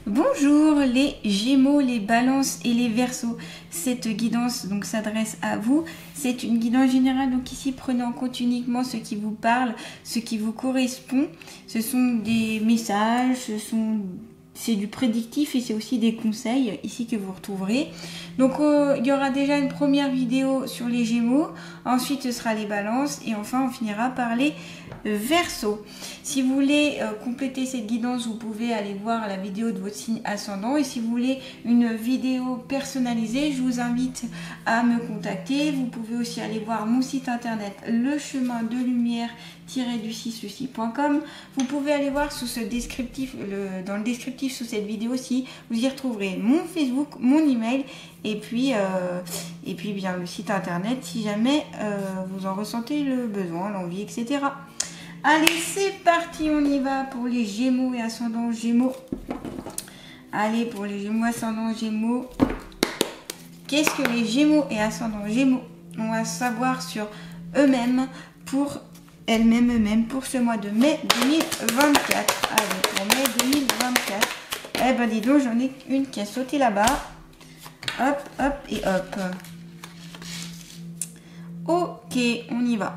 Bonjour les Gémeaux, les Balances et les Verseaux. Cette guidance donc s'adresse à vous. C'est une guidance générale, donc ici prenez en compte uniquement ce qui vous parle, ce qui vous correspond. Ce sont des messages, c'est du prédictif et c'est aussi des conseils ici que vous retrouverez. Donc il y aura déjà une première vidéo sur les Gémeaux, ensuite ce sera les Balances et enfin on finira par les Verseaux. Si vous voulez compléter cette guidance, vous pouvez aller voir la vidéo de votre signe ascendant, et si vous voulez une vidéo personnalisée, je vous invite à me contacter. Vous pouvez aussi aller voir mon site internet lechemindelumière-du6souci.com. Vous pouvez aller voir sous ce descriptif, dans le descriptif sous cette vidéo aussi, vous y retrouverez mon Facebook, mon email et puis bien le site internet si jamais vous en ressentez le besoin, l'envie, etc. Allez, c'est parti, on y va pour les Gémeaux et ascendants Gémeaux. Allez, pour les Gémeaux, ascendants Gémeaux. Qu'est-ce que les Gémeaux et ascendants Gémeaux on va savoir sur eux-mêmes, pour eux-mêmes, pour ce mois de mai 2024. Allez, pour mai 2024. Eh ben dis donc, j'en ai une qui a sauté là-bas. Hop, hop et hop. Ok, on y va.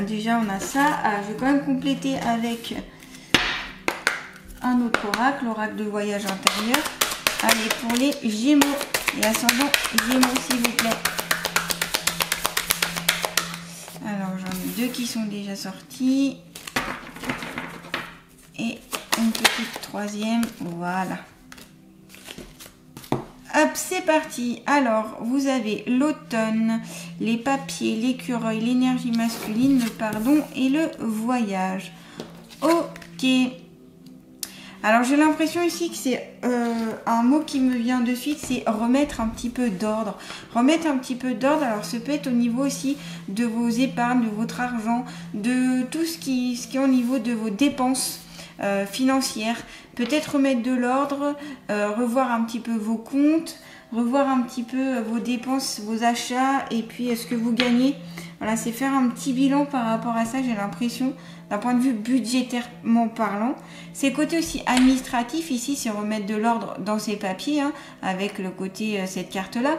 Déjà, on a ça. Je vais quand même compléter avec un autre oracle, l'oracle de voyage intérieur. Allez, pour les Gémeaux et ascendants Gémeaux, s'il vous plaît. Alors, j'en ai deux qui sont déjà sortis. Et une petite troisième. Voilà. Hop, c'est parti. Alors, vous avez l'automne, les papiers, l'écureuil, l'énergie masculine, le pardon et le voyage. Ok. Alors, j'ai l'impression ici que c'est un mot qui me vient de suite, c'est remettre un petit peu d'ordre. Remettre un petit peu d'ordre, alors ce peut être au niveau aussi de vos épargnes, de votre argent, de tout ce qui est au niveau de vos dépenses financières. Peut-être remettre de l'ordre, revoir un petit peu vos comptes, revoir un petit peu vos dépenses, vos achats et puis ce que vous gagnez. Voilà, c'est faire un petit bilan par rapport à ça, j'ai l'impression, d'un point de vue budgétairement parlant. C'est côté aussi administratif, ici, c'est remettre de l'ordre dans ces papiers, hein, avec le côté, cette carte-là.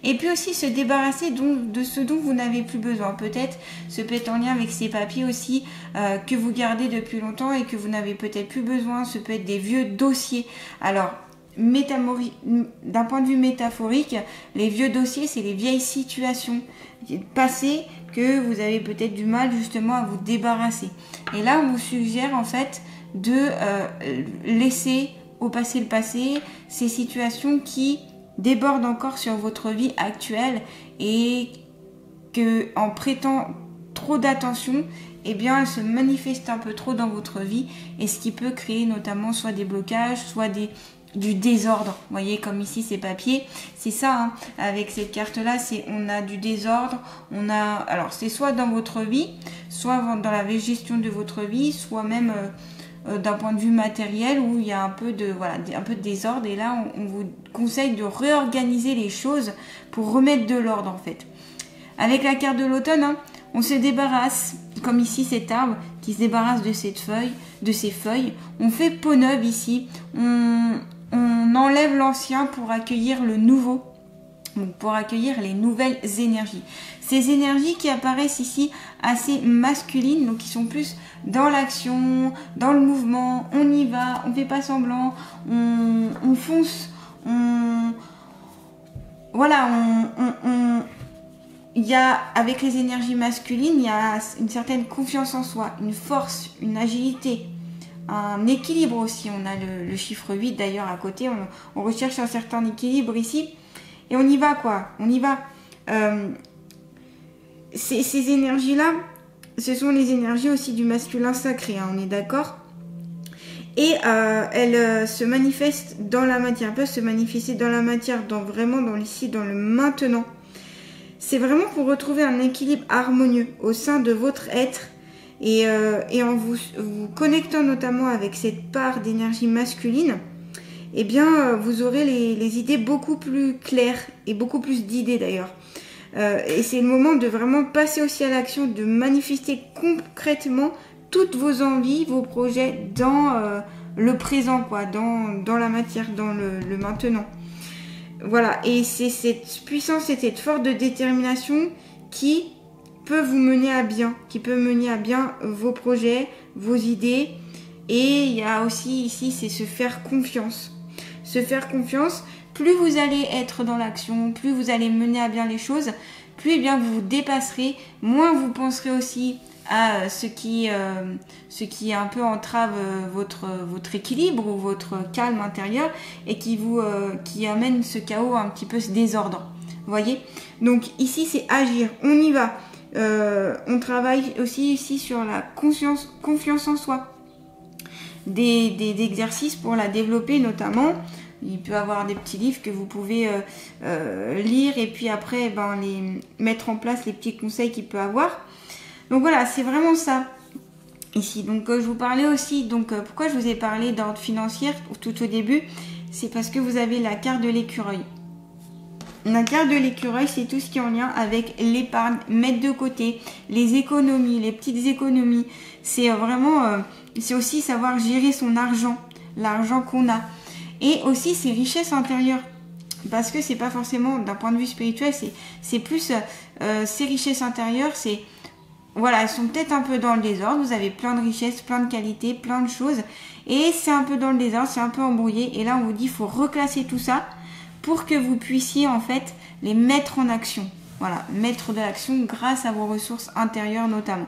Et puis aussi se débarrasser de ce dont vous n'avez plus besoin. Peut-être, ce peut être en lien avec ces papiers aussi, que vous gardez depuis longtemps et que vous n'avez peut-être plus besoin. Ce peut être des vieux dossiers. Alors, d'un point de vue métaphorique, les vieux dossiers, c'est les vieilles situations passées que vous avez peut-être du mal justement à vous débarrasser. Et là, on vous suggère en fait de laisser au passé le passé, ces situations qui débordent encore sur votre vie actuelle et que en prêtant trop d'attention, eh bien, elles se manifestent un peu trop dans votre vie, et ce qui peut créer notamment soit des blocages, soit du désordre. Vous voyez, comme ici ces papiers, c'est ça, hein, avec cette carte là, c'est on a du désordre, alors c'est soit dans votre vie, soit dans la gestion de votre vie, soit même d'un point de vue matériel où il y a un peu de désordre, et là on vous conseille de réorganiser les choses pour remettre de l'ordre en fait. Avec la carte de l'automne, hein, on se débarrasse, comme ici cet arbre qui se débarrasse de ces feuilles, on fait peau neuve ici, on enlève l'ancien pour accueillir le nouveau, donc pour accueillir les nouvelles énergies. Ces énergies qui apparaissent ici assez masculines, donc qui sont plus dans l'action, dans le mouvement, on y va, on fait pas semblant, on fonce, il y a, avec les énergies masculines, il y a une certaine confiance en soi, une force, une agilité, un équilibre aussi. On a le chiffre 8 d'ailleurs à côté, on recherche un certain équilibre ici. Et on y va quoi, on y va. Ces énergies-là, ce sont les énergies aussi du masculin sacré, hein, on est d'accord. Et elles se manifestent dans la matière, peuvent se manifester dans la matière, vraiment dans l'ici, dans le maintenant. C'est vraiment pour retrouver un équilibre harmonieux au sein de votre être et en vous connectant notamment avec cette part d'énergie masculine, eh bien vous aurez les idées beaucoup plus claires et beaucoup plus d'idées d'ailleurs. Et c'est le moment de vraiment passer aussi à l'action, de manifester concrètement toutes vos envies, vos projets dans le présent, quoi, dans la matière, dans le maintenant. Voilà, et c'est cette puissance et cette force de détermination qui peut vous mener à bien, qui peut mener à bien vos projets, vos idées. Et il y a aussi ici, c'est se faire confiance. Se faire confiance, plus vous allez être dans l'action, plus vous allez mener à bien les choses, plus eh bien, vous vous dépasserez, moins vous penserez aussi à ce qui un peu entrave votre équilibre ou votre calme intérieur et qui amène ce chaos, un petit peu ce désordre. Vous voyez? Donc ici, c'est agir, on y va. On travaille aussi ici sur la confiance en soi. Des exercices pour la développer notamment. Il peut y avoir des petits livres que vous pouvez lire et puis après les mettre en place, les petits conseils qu'il peut avoir. Donc voilà, c'est vraiment ça ici. Donc je vous parlais aussi, pourquoi je vous ai parlé d'ordre financier tout au début, c'est parce que vous avez la carte de l'écureuil. La carte de l'écureuil, c'est tout ce qui est en lien avec l'épargne, mettre de côté, les économies, les petites économies. C'est vraiment, c'est aussi savoir gérer son argent, l'argent qu'on a. Et aussi ses richesses intérieures. Parce que c'est pas forcément, d'un point de vue spirituel, c'est plus ces richesses intérieures, c'est... Voilà, elles sont peut-être un peu dans le désordre, vous avez plein de richesses, plein de qualités, plein de choses, et c'est un peu dans le désordre, c'est un peu embrouillé, et là on vous dit il faut reclasser tout ça pour que vous puissiez en fait les mettre en action. Voilà, mettre de l'action grâce à vos ressources intérieures notamment.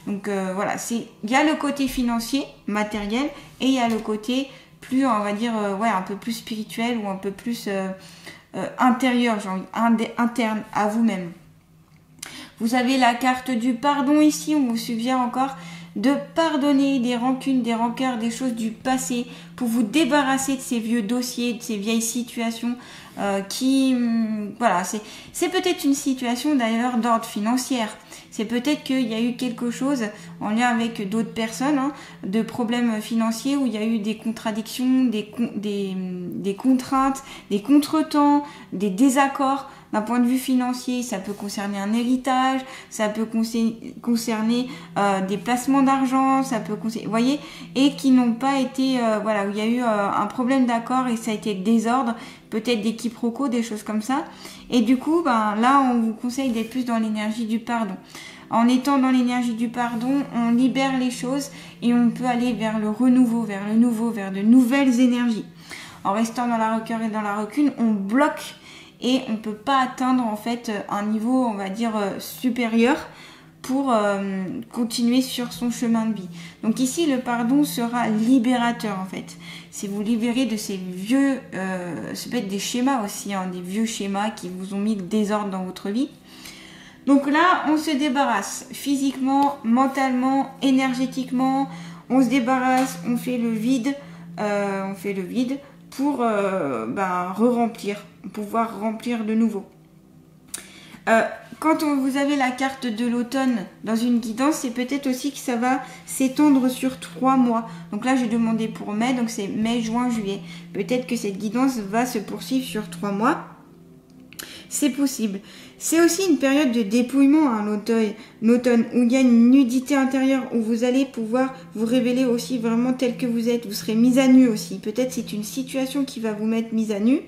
Donc voilà, il y a le côté financier, matériel, et il y a le côté plus, on va dire, un peu plus spirituel ou un peu plus intérieur, genre interne à vous-même. Vous avez la carte du pardon ici, on vous suggère encore de pardonner des rancunes, des rancœurs, des choses du passé pour vous débarrasser de ces vieux dossiers, de ces vieilles situations voilà, c'est peut-être une situation d'ailleurs d'ordre financier. C'est peut-être qu'il y a eu quelque chose en lien avec d'autres personnes, de problèmes financiers où il y a eu des contradictions, des contraintes, des contretemps, des désaccords. D'un point de vue financier, ça peut concerner un héritage, ça peut concerner des placements d'argent, ça peut concerner, vous voyez, et qui n'ont pas été, où il y a eu un problème d'accord et ça a été désordre, peut-être des quiproquos, des choses comme ça. Et du coup, là, on vous conseille d'être plus dans l'énergie du pardon. En étant dans l'énergie du pardon, on libère les choses et on peut aller vers le renouveau, vers le nouveau, vers de nouvelles énergies. En restant dans la rancœur et dans la rancune, on bloque et on ne peut pas atteindre en fait un niveau, on va dire, supérieur pour continuer sur son chemin de vie. Donc ici, le pardon sera libérateur en fait. C'est vous libérer de ces vieux, ça peut être des schémas aussi, des vieux schémas qui vous ont mis le désordre dans votre vie. Donc là, on se débarrasse physiquement, mentalement, énergétiquement, on se débarrasse, on fait le vide pour re-remplir, pouvoir remplir de nouveau. Quand vous avez la carte de l'automne dans une guidance, c'est peut-être aussi que ça va s'étendre sur 3 mois. Donc là, j'ai demandé pour mai, donc c'est mai, juin, juillet. Peut-être que cette guidance va se poursuivre sur 3 mois. C'est possible. C'est aussi une période de dépouillement, l'automne, où il y a une nudité intérieure, où vous allez pouvoir vous révéler aussi vraiment tel que vous êtes. Vous serez mise à nu aussi. Peut-être c'est une situation qui va vous mettre mise à nu.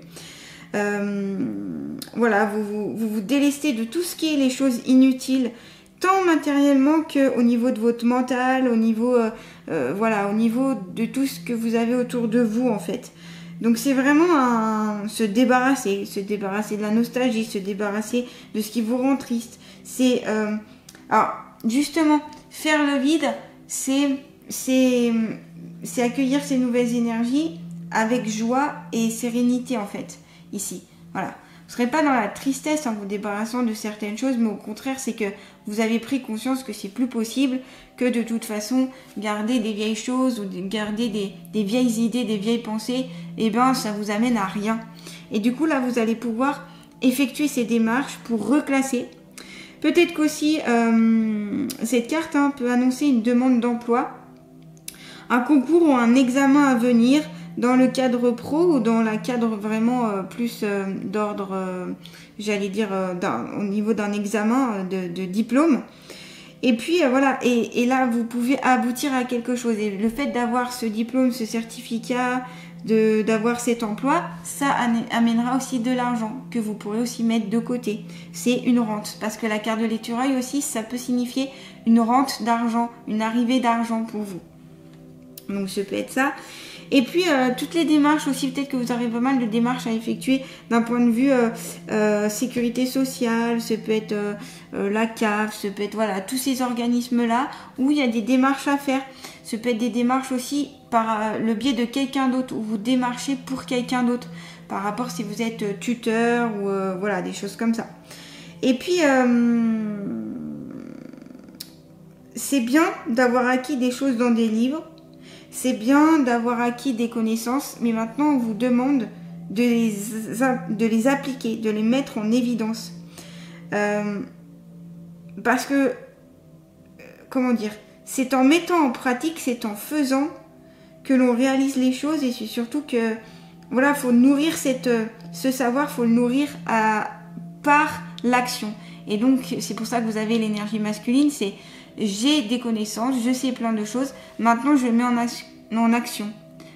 Vous délestez de tout ce qui est les choses inutiles, tant matériellement que au niveau de votre mental, au niveau de tout ce que vous avez autour de vous en fait. Donc c'est vraiment se débarrasser de la nostalgie, se débarrasser de ce qui vous rend triste. Alors justement, faire le vide, c'est accueillir ces nouvelles énergies avec joie et sérénité en fait. Ici, voilà. Vous ne serez pas dans la tristesse en vous débarrassant de certaines choses, mais au contraire, c'est que vous avez pris conscience que c'est plus possible, que de toute façon, garder des vieilles choses ou garder des vieilles idées, des vieilles pensées, ça vous amène à rien. Et du coup, là, vous allez pouvoir effectuer ces démarches pour reclasser. Peut-être qu'aussi, cette carte peut annoncer une demande d'emploi, un concours ou un examen à venir, dans le cadre pro ou dans le cadre vraiment plus d'ordre, au niveau d'un examen de diplôme. Et puis voilà, et là vous pouvez aboutir à quelque chose. Et le fait d'avoir ce diplôme, ce certificat, d'avoir cet emploi, ça amènera aussi de l'argent que vous pourrez aussi mettre de côté. C'est une rente, parce que la carte de l'écureuil aussi, ça peut signifier une rente d'argent, une arrivée d'argent pour vous. Donc ça peut être ça. Et puis toutes les démarches aussi, peut-être que vous aurez pas mal de démarches à effectuer d'un point de vue sécurité sociale, ça peut être la CAF, ça peut être voilà, tous ces organismes-là où il y a des démarches à faire. Ça peut être des démarches aussi par le biais de quelqu'un d'autre, où vous démarchez pour quelqu'un d'autre, par rapport si vous êtes tuteur ou voilà, des choses comme ça. Et puis c'est bien d'avoir acquis des choses dans des livres. C'est bien d'avoir acquis des connaissances, mais maintenant on vous demande de les appliquer, de les mettre en évidence. Parce que, comment dire, c'est en mettant en pratique, c'est en faisant que l'on réalise les choses, et c'est surtout que, voilà, faut nourrir ce savoir, faut le nourrir par l'action. Et donc, c'est pour ça que vous avez l'énergie masculine, c'est j'ai des connaissances, je sais plein de choses, maintenant je le mets en action.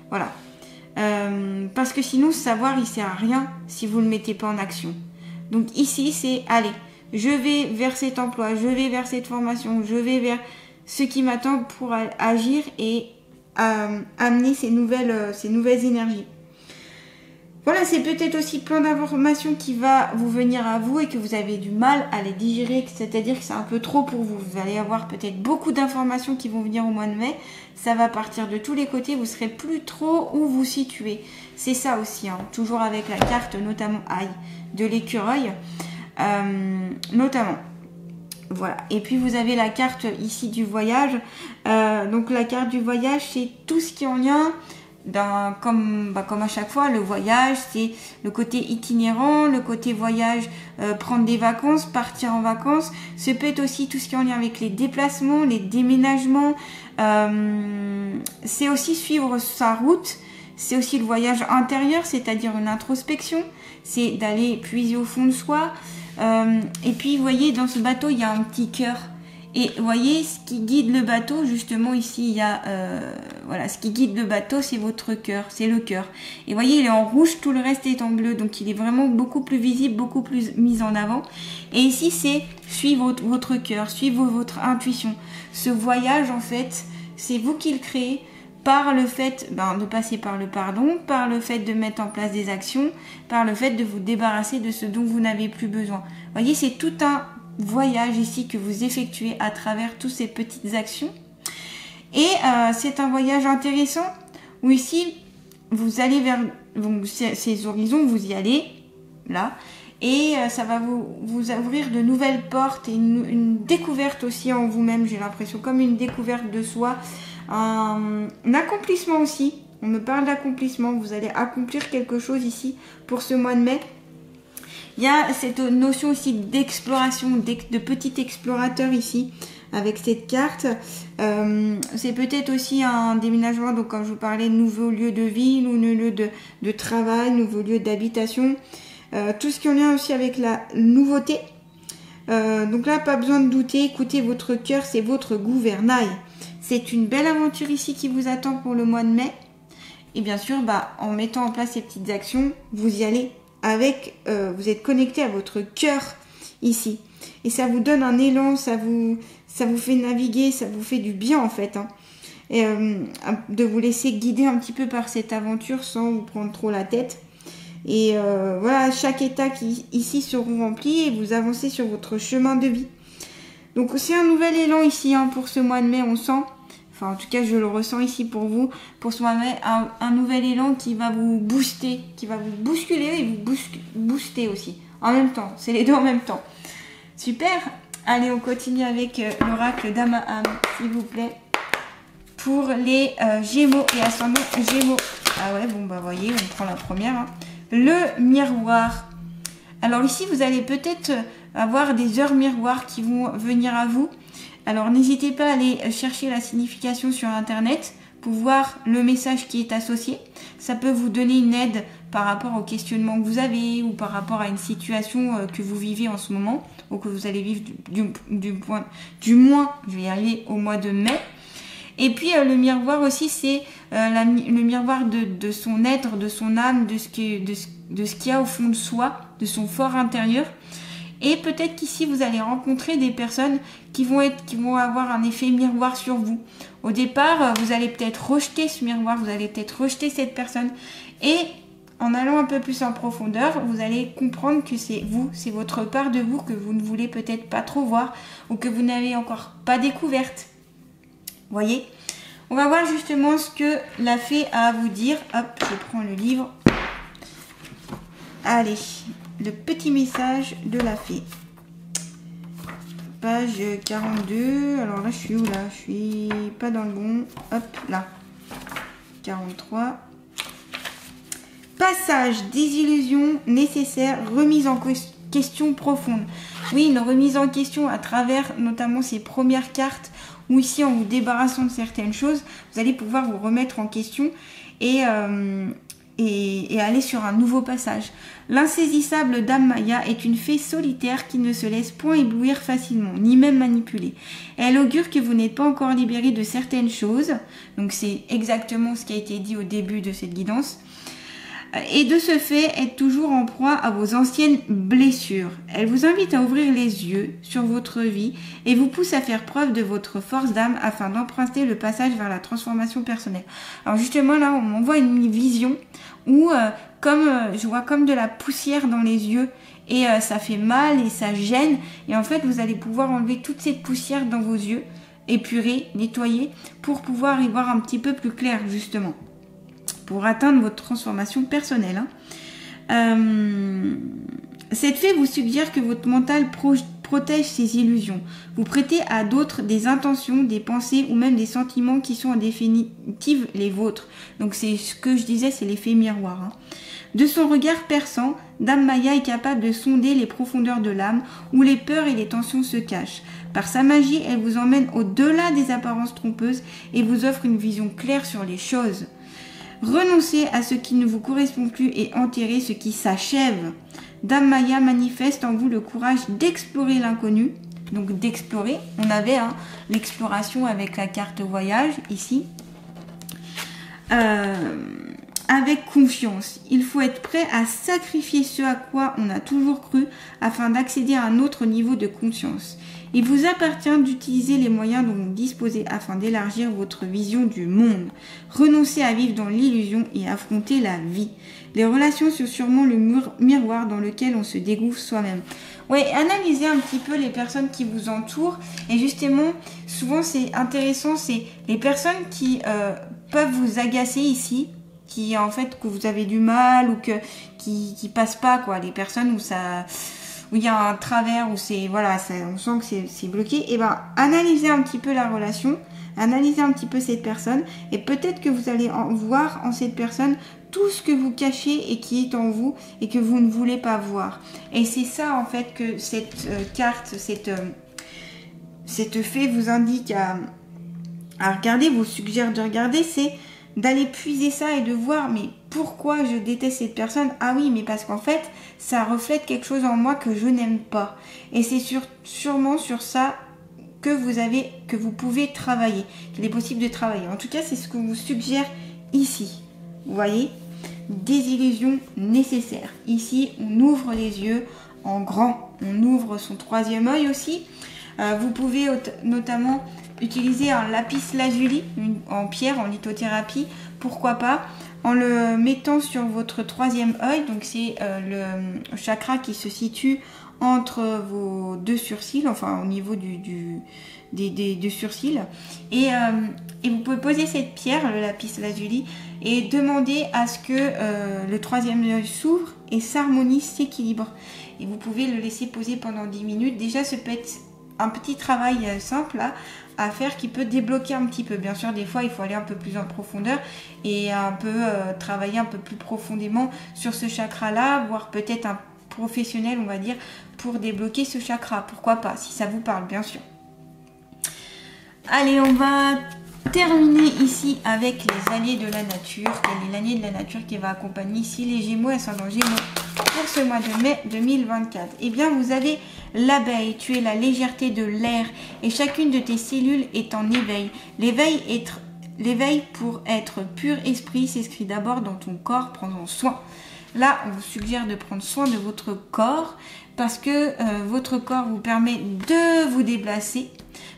Voilà. Parce que sinon, ce savoir, il sert à rien si vous ne le mettez pas en action. Donc ici, c'est, allez, je vais vers cet emploi, je vais vers cette formation, je vais vers ce qui m'attend pour agir et amener ces nouvelles énergies. Voilà, c'est peut-être aussi plein d'informations qui va vous venir à vous et que vous avez du mal à les digérer, c'est-à-dire que c'est un peu trop pour vous. Vous allez avoir peut-être beaucoup d'informations qui vont venir au mois de mai, ça va partir de tous les côtés, vous ne serez plus trop où vous situez. C'est ça aussi, hein, toujours avec la carte, notamment Aïe, de l'écureuil, notamment. Voilà, et puis vous avez la carte ici du voyage. Donc la carte du voyage, c'est tout ce qui est en lien... comme à chaque fois, le voyage, c'est le côté itinérant, le côté voyage, prendre des vacances, partir en vacances. Ça peut être aussi tout ce qui est en lien avec les déplacements, les déménagements. C'est aussi suivre sa route. C'est aussi le voyage intérieur, c'est-à-dire une introspection. C'est d'aller puiser au fond de soi. Et puis, vous voyez, dans ce bateau, il y a un petit cœur. Et vous voyez, ce qui guide le bateau, justement ici, il y a, voilà, ce qui guide le bateau, c'est votre cœur, c'est le cœur. Et vous voyez, il est en rouge, tout le reste est en bleu, donc il est vraiment beaucoup plus visible, beaucoup plus mis en avant. Et ici, c'est suivre votre cœur, suivre votre intuition. Ce voyage, en fait, c'est vous qui le créez par le fait de passer par le pardon, par le fait de mettre en place des actions, par le fait de vous débarrasser de ce dont vous n'avez plus besoin. Vous voyez, c'est tout un voyage ici que vous effectuez à travers toutes ces petites actions, et c'est un voyage intéressant où ici vous allez vers ces horizons, vous y allez là, et ça va vous ouvrir de nouvelles portes et une découverte aussi en vous-même, j'ai l'impression, comme une découverte de soi, un accomplissement aussi. On me parle d'accomplissement, vous allez accomplir quelque chose ici pour ce mois de mai. Il y a cette notion aussi d'exploration, de petit explorateur ici, avec cette carte. C'est peut-être aussi un déménagement, donc comme je vous parlais, nouveau lieu de vie, nouveau lieu de travail, nouveau lieu d'habitation. Tout ce qui est en lien aussi avec la nouveauté. Donc là, pas besoin de douter, écoutez votre cœur, c'est votre gouvernail. C'est une belle aventure ici qui vous attend pour le mois de mai. Et bien sûr, en mettant en place ces petites actions, vous y allez. Vous êtes connecté à votre cœur ici, et ça vous donne un élan, ça vous fait naviguer, ça vous fait du bien en fait, hein. Et de vous laisser guider un petit peu par cette aventure sans vous prendre trop la tête. Et voilà, chaque état qui ici seront remplis et vous avancez sur votre chemin de vie. Donc c'est un nouvel élan ici, hein, pour ce mois de mai, on sent. Enfin, en tout cas, je le ressens ici pour vous. Pour ce mois de mai, un nouvel élan qui va vous booster, qui va vous bousculer et vous booster aussi. En même temps, c'est les deux en même temps. Super. Allez, on continue avec l'oracle d'Amaham, s'il vous plaît. Pour les Gémeaux et ascendant Gémeaux. Ah ouais, bon, voyez, on prend la première. Hein. Le miroir. Alors ici, vous allez peut-être avoir des heures miroirs qui vont venir à vous. Alors n'hésitez pas à aller chercher la signification sur internet pour voir le message qui est associé. Ça peut vous donner une aide par rapport au questionnement que vous avez ou par rapport à une situation que vous vivez en ce moment ou que vous allez vivre du moins, je vais y arriver, au mois de mai. Et puis le miroir aussi, c'est le miroir de son être, de son âme, de ce qu'il y a au fond de soi, de son fort intérieur. Et peut-être qu'ici, vous allez rencontrer des personnes qui vont avoir un effet miroir sur vous. Au départ, vous allez peut-être rejeter ce miroir, vous allez peut-être rejeter cette personne. Et en allant un peu plus en profondeur, vous allez comprendre que c'est vous, c'est votre part de vous que vous ne voulez peut-être pas trop voir ou que vous n'avez encore pas découverte. Vous voyez ? On va voir justement ce que la fée a à vous dire. Hop, je prends le livre. Allez, le petit message de la fée. Page 42. Alors là, je suis où là? Je suis pas dans le bon. Hop, là. 43. Passage des illusions nécessaires, remise en question profonde. Oui, une remise en question à travers notamment ces premières cartes où ici, en vous débarrassant de certaines choses, vous allez pouvoir vous remettre en question et aller sur un nouveau passage. L'insaisissable Dame Maya est une fée solitaire qui ne se laisse point éblouir facilement, ni même manipuler. Elle augure que vous n'êtes pas encore libéré de certaines choses. Donc c'est exactement ce qui a été dit au début de cette guidance. Et de ce fait, être toujours en proie à vos anciennes blessures. Elle vous invite à ouvrir les yeux sur votre vie et vous pousse à faire preuve de votre force d'âme afin d'emprunter le passage vers la transformation personnelle. Alors justement là, on m'envoie une vision où je vois comme de la poussière dans les yeux et ça fait mal et ça gêne. Et en fait, vous allez pouvoir enlever toute cette poussière dans vos yeux, épurer, nettoyer pour pouvoir y voir un petit peu plus clair justement. Pour atteindre votre transformation personnelle. Cette fée vous suggère que votre mental protège ses illusions. Vous prêtez à d'autres des intentions, des pensées ou même des sentiments qui sont en définitive les vôtres. Donc c'est ce que je disais, c'est l'effet miroir. De son regard perçant, Dame Maya est capable de sonder les profondeurs de l'âme où les peurs et les tensions se cachent. Par sa magie, elle vous emmène au-delà des apparences trompeuses et vous offre une vision claire sur les choses. Renoncez à ce qui ne vous correspond plus et enterrez ce qui s'achève. Dame Maya manifeste en vous le courage d'explorer l'inconnu. Donc d'explorer, on avait l'exploration avec la carte voyage ici. Avec confiance. Il faut être prêt à sacrifier ce à quoi on a toujours cru afin d'accéder à un autre niveau de conscience. Il vous appartient d'utiliser les moyens dont vous disposez afin d'élargir votre vision du monde. Renoncez à vivre dans l'illusion et affronter la vie. Les relations sont sûrement le miroir dans lequel on se découvre soi-même. Oui, analysez un petit peu les personnes qui vous entourent. Et justement, souvent c'est intéressant, c'est les personnes qui peuvent vous agacer ici, qui en fait que vous avez du mal ou qui passent pas quoi. Les personnes où il y a un travers, où c'est voilà, on sent que c'est bloqué, et ben analysez un petit peu la relation, analysez un petit peu cette personne, et peut-être que vous allez voir en cette personne tout ce que vous cachez et qui est en vous et que vous ne voulez pas voir. Et c'est ça en fait que cette carte, cette fée vous indique à regarder, vous suggère de regarder, c'est d'aller puiser ça et de voir, mais pourquoi je déteste cette personne? Ah oui, mais parce qu'en fait, ça reflète quelque chose en moi que je n'aime pas. Et c'est sûrement sur ça que vous pouvez travailler, qu'il est possible de travailler. En tout cas, c'est ce qu'on vous suggère ici. Vous voyez? Des illusions nécessaires. Ici, on ouvre les yeux en grand. On ouvre son troisième œil aussi. Vous pouvez notamment utiliser un lapis lazuli en pierre, en lithothérapie, pourquoi pas, en le mettant sur votre troisième œil. Donc c'est le chakra qui se situe entre vos deux sourcils, enfin au niveau des deux sourcils. Et vous pouvez poser cette pierre, le lapis lazuli, et demander à ce que le troisième œil s'ouvre et s'harmonise, s'équilibre. Et vous pouvez le laisser poser pendant 10 minutes. Déjà, ça peut être un petit travail simple à faire qui peut débloquer un petit peu. Bien sûr, des fois, il faut aller un peu plus en profondeur et un peu travailler un peu plus profondément sur ce chakra-là, voire peut-être un professionnel, on va dire, pour débloquer ce chakra. Pourquoi pas, si ça vous parle, bien sûr. Allez, on va terminer ici avec les alliés de la nature. Quel est l'allié de la nature qui va accompagner ici les Gémeaux, ascendant Gémeaux pour ce mois de mai 2024? Eh bien, vous avez l'abeille. Tu es la légèreté de l'air et chacune de tes cellules est en éveil. L'éveil pour être pur esprit s'inscrit d'abord dans ton corps, prends-en soin. Là, on vous suggère de prendre soin de votre corps parce que votre corps vous permet de vous déplacer,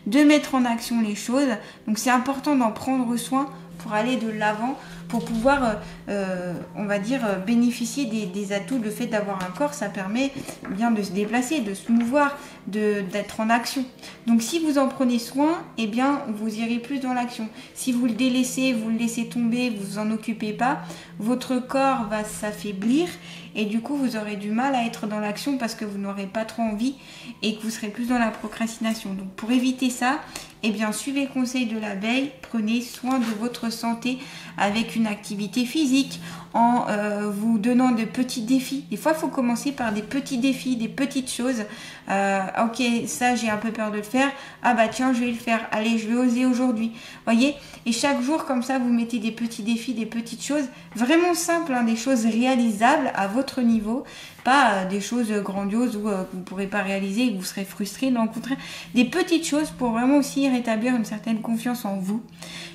de mettre en action les choses. Donc, c'est important d'en prendre soin pour aller de l'avant, pour pouvoir, on va dire, bénéficier des atouts. Le fait d'avoir un corps, ça permet bien de se déplacer, de se mouvoir, d'être en action. Donc, si vous en prenez soin, eh bien, vous irez plus dans l'action. Si vous le délaissez, vous le laissez tomber, vous vous en occupez pas, votre corps va s'affaiblir et du coup, vous aurez du mal à être dans l'action parce que vous n'aurez pas trop envie et que vous serez plus dans la procrastination. Donc, pour éviter ça, eh bien, suivez le conseil de l'abeille, prenez soin de votre santé avec une activité physique, en vous donnant de petits défis. Des fois, il faut commencer par des petits défis, des petites choses. Ok, ça, j'ai un peu peur de le faire. Ah bah tiens, je vais le faire. Allez, je vais oser aujourd'hui. Voyez? Et chaque jour, comme ça, vous mettez des petits défis, des petites choses vraiment simples, hein, des choses réalisables à votre niveau. Pas des choses grandioses où vous ne pourrez pas réaliser et que vous serez frustré. Non, au contraire, des petites choses pour vraiment aussi rétablir une certaine confiance en vous.